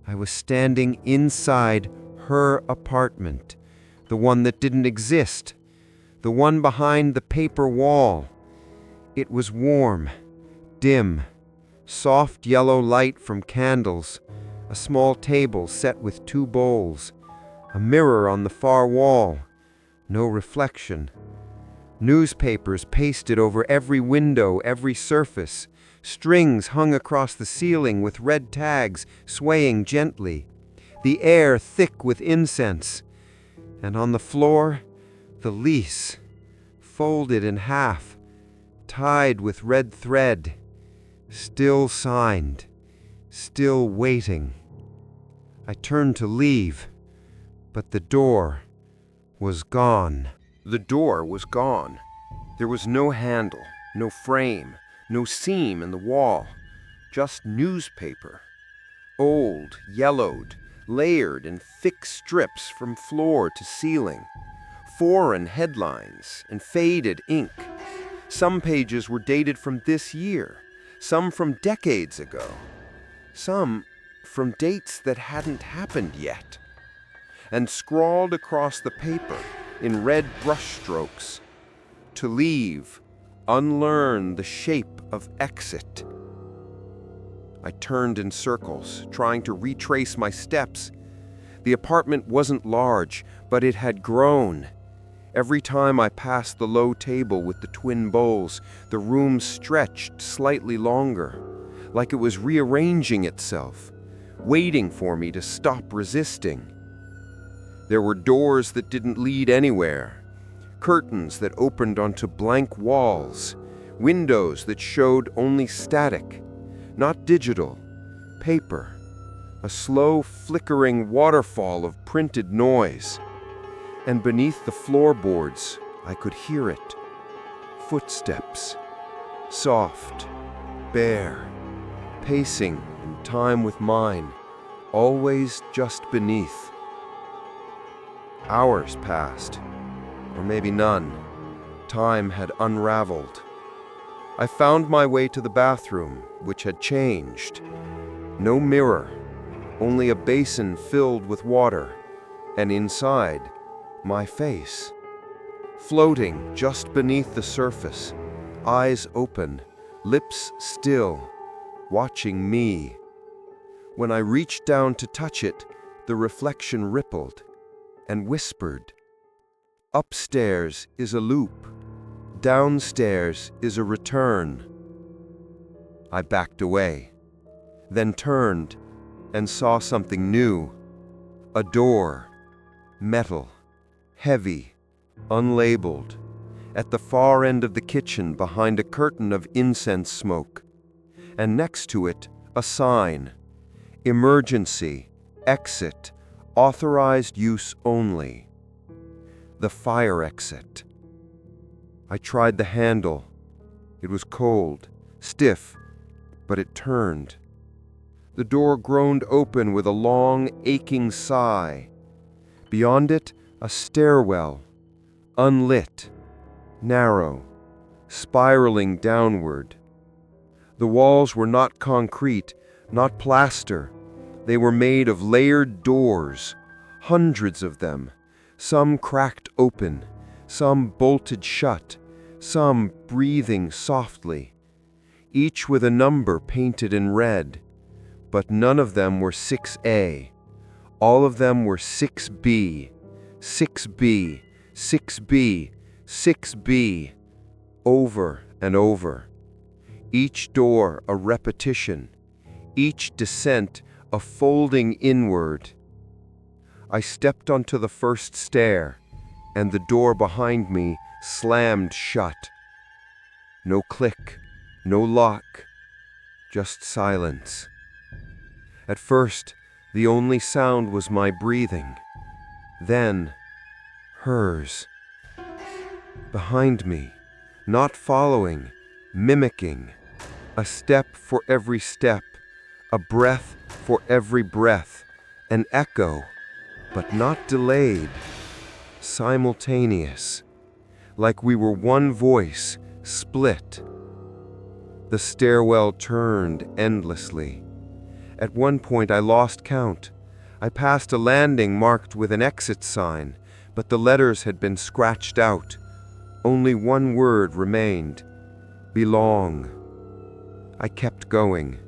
I was standing inside her apartment, the one that didn't exist, the one behind the paper wall. It was warm, dim, soft yellow light from candles, a small table set with 2 bowls, a mirror on the far wall, no reflection. Newspapers pasted over every window, every surface, Strings hung across the ceiling with red tags swaying gently, the air thick with incense. And on the floor, the lease, folded in half, tied with red thread, still signed, still waiting. I turned to leave, but the door was gone. The door was gone. There was no handle, no frame, no seam in the wall, just newspaper. Old, yellowed, layered in thick strips from floor to ceiling. Foreign headlines and faded ink. Some pages were dated from this year, some from decades ago, some from dates that hadn't happened yet. And scrawled across the paper in red brushstrokes, to leave, unlearn the shape of exit. I turned in circles, trying to retrace my steps. The apartment wasn't large, but it had grown. Every time I passed the low table with the twin bowls, the room stretched slightly longer, like it was rearranging itself, waiting for me to stop resisting. There were doors that didn't lead anywhere, curtains that opened onto blank walls, windows that showed only static, not digital, paper, a slow flickering waterfall of printed noise. And beneath the floorboards, I could hear it. Footsteps, soft, bare, pacing in time with mine, always just beneath. Hours passed, or maybe none. Time had unraveled. I found my way to the bathroom, which had changed. No mirror, only a basin filled with water, and inside, my face. Floating just beneath the surface, eyes open, lips still, watching me. When I reached down to touch it, the reflection rippled and whispered, "Upstairs is a loop. Downstairs is a return." I backed away, then turned and saw something new. A door, metal, heavy, unlabeled, at the far end of the kitchen behind a curtain of incense smoke. And next to it, a sign, "Emergency, exit, authorized use only." The fire exit. I tried the handle. It was cold, stiff, but it turned. The door groaned open with a long, aching sigh. Beyond it, a stairwell, unlit, narrow, spiraling downward. The walls were not concrete, not plaster. They were made of layered doors, hundreds of them, some cracked open, some bolted shut, some breathing softly, each with a number painted in red. But none of them were 6A. All of them were 6B, 6B, 6B, 6B, over and over. Each door a repetition, each descent a folding inward. I stepped onto the first stair, and the door behind me slammed shut. No click, no lock, just silence. At first, the only sound was my breathing. Then, hers. Behind me, not following, mimicking. A step for every step, a breath for every breath, an echo, but not delayed, simultaneous, like we were one voice, split. The stairwell turned endlessly. At one point I lost count. I passed a landing marked with an exit sign, but the letters had been scratched out. Only one word remained: belong. I kept going.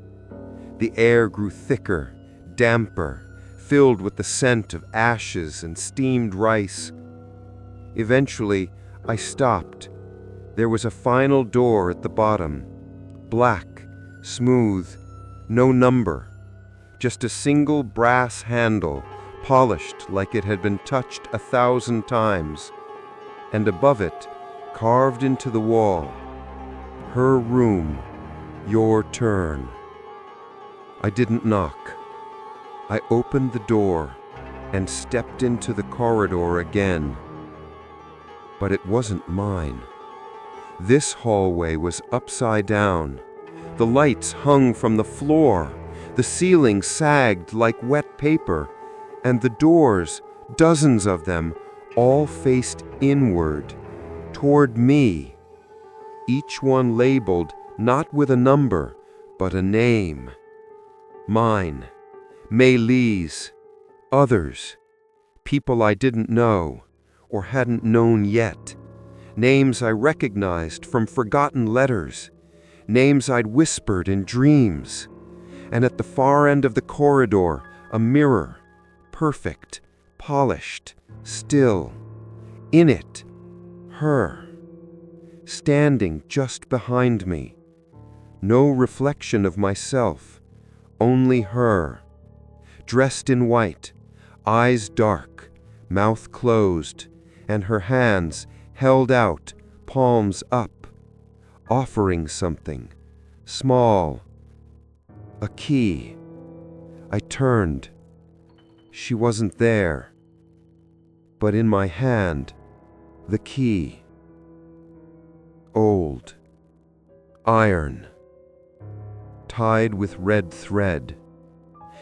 The air grew thicker, damper, filled with the scent of ashes and steamed rice. Eventually, I stopped. There was a final door at the bottom, black, smooth, no number, just a single brass handle, polished like it had been touched 1,000 times, and above it, carved into the wall, "Her room, your turn." I didn't knock. I opened the door and stepped into the corridor again. But it wasn't mine. This hallway was upside down. The lights hung from the floor. The ceiling sagged like wet paper. And the doors, dozens of them, all faced inward, toward me. Each one labeled not with a number, but a name. Mine, Mei Li's, others, people I didn't know or hadn't known yet. Names I recognized from forgotten letters, names I'd whispered in dreams. And at the far end of the corridor, a mirror, perfect, polished, still. In it, her, standing just behind me. No reflection of myself, only her. Dressed in white, eyes dark, mouth closed, and her hands held out, palms up, offering something, small, a key. I turned. She wasn't there. But in my hand, the key. Old. Iron. Tied with red thread.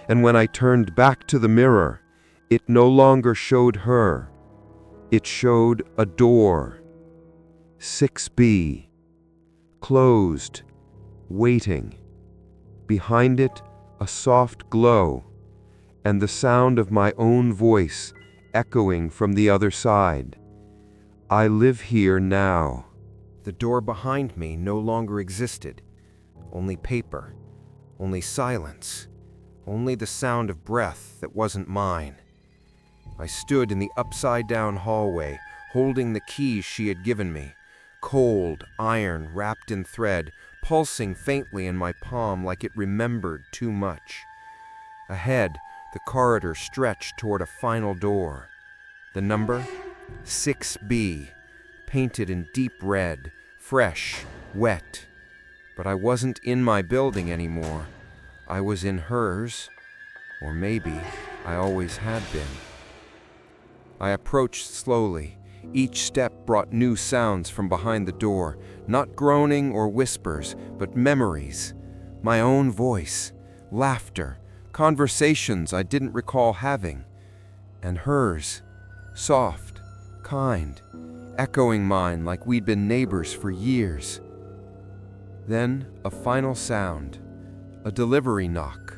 And when I turned back to the mirror, it no longer showed her. It showed a door. 6B. Closed. Waiting. Behind it, a soft glow, and the sound of my own voice echoing from the other side. I live here now. The door behind me no longer existed. Only paper, only silence, only the sound of breath that wasn't mine. I stood in the upside-down hallway, holding the keys she had given me, cold iron wrapped in thread, pulsing faintly in my palm like it remembered too much. Ahead, the corridor stretched toward a final door. The number? 6B, painted in deep red, fresh, wet. But I wasn't in my building anymore. I was in hers, or maybe I always had been. I approached slowly. Each step brought new sounds from behind the door, not groaning or whispers, but memories. My own voice, laughter, conversations I didn't recall having. And hers, soft, kind, echoing mine like we'd been neighbors for years. Then a final sound, a delivery knock,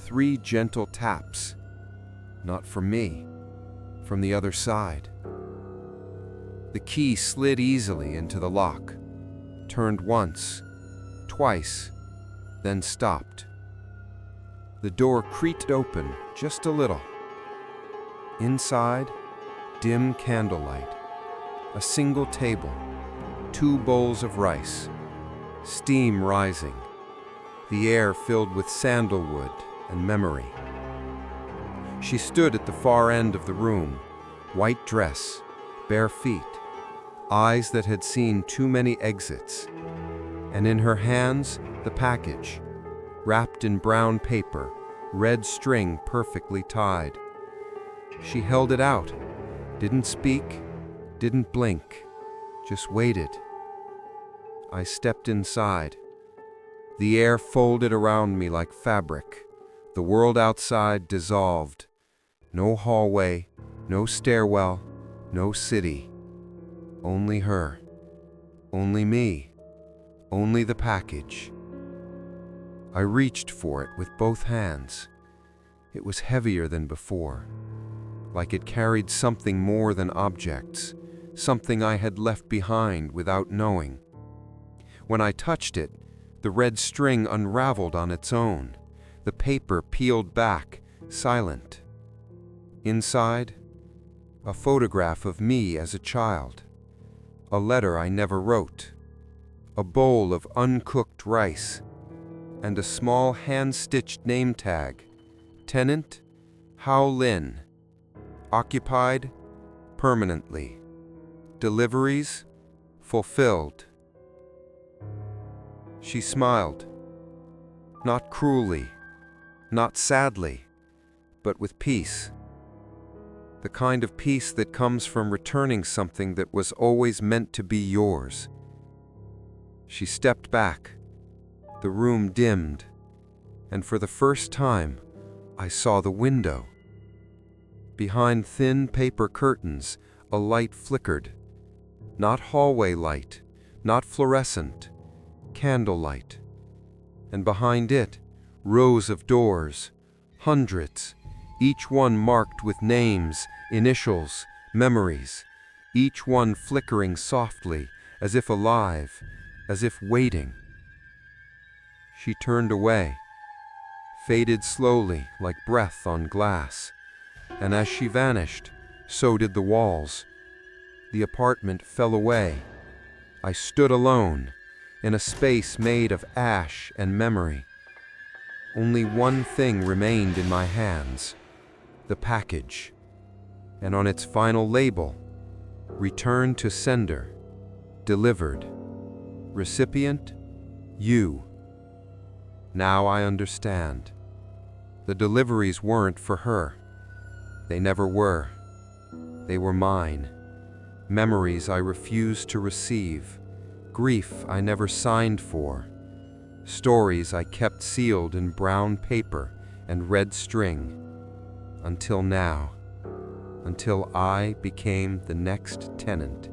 3 gentle taps. Not from me, from the other side. The key slid easily into the lock, turned once, twice, then stopped. The door creaked open just a little. Inside, dim candlelight, a single table, 2 bowls of rice, steam rising, the air filled with sandalwood and memory. She stood at the far end of the room, white dress, bare feet, eyes that had seen too many exits, and in her hands the package, wrapped in brown paper, red string perfectly tied. She held it out, didn't speak, didn't blink, just waited. I stepped inside. The air folded around me like fabric. The world outside dissolved. No hallway, no stairwell, no city. Only her. Only me. Only the package. I reached for it with both hands. It was heavier than before, like it carried something more than objects, something I had left behind without knowing. When I touched it, the red string unraveled on its own. The paper peeled back, silent. Inside, a photograph of me as a child. A letter I never wrote. A bowl of uncooked rice. and a small hand-stitched name tag. Tenant, Hao Lin. Occupied, permanently. Deliveries, fulfilled. She smiled. Not cruelly, not sadly, but with peace. The kind of peace that comes from returning something that was always meant to be yours. She stepped back. The room dimmed, and for the first time, I saw the window. Behind thin paper curtains, a light flickered. Not hallway light, not fluorescent, candlelight. And behind it, rows of doors, hundreds, each one marked with names, initials, memories, each one flickering softly, as if alive, as if waiting. She turned away, faded slowly like breath on glass, and as she vanished, so did the walls. The apartment fell away. I stood alone, in a space made of ash and memory. Only one thing remained in my hands, the package, and on its final label, return to sender, delivered. Recipient, you. Now I understand. The deliveries weren't for her. They never were. They were mine. Memories I refused to receive. Grief I never signed for. Stories I kept sealed in brown paper and red string. Until now. Until I became the next tenant.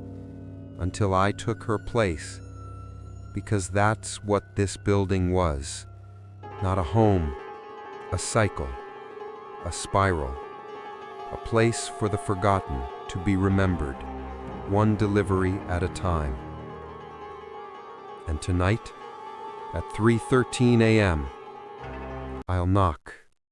Until I took her place. Because that's what this building was. Not a home, a cycle, a spiral. A place for the forgotten to be remembered, one delivery at a time. And tonight, at 3:13 a.m., I'll knock.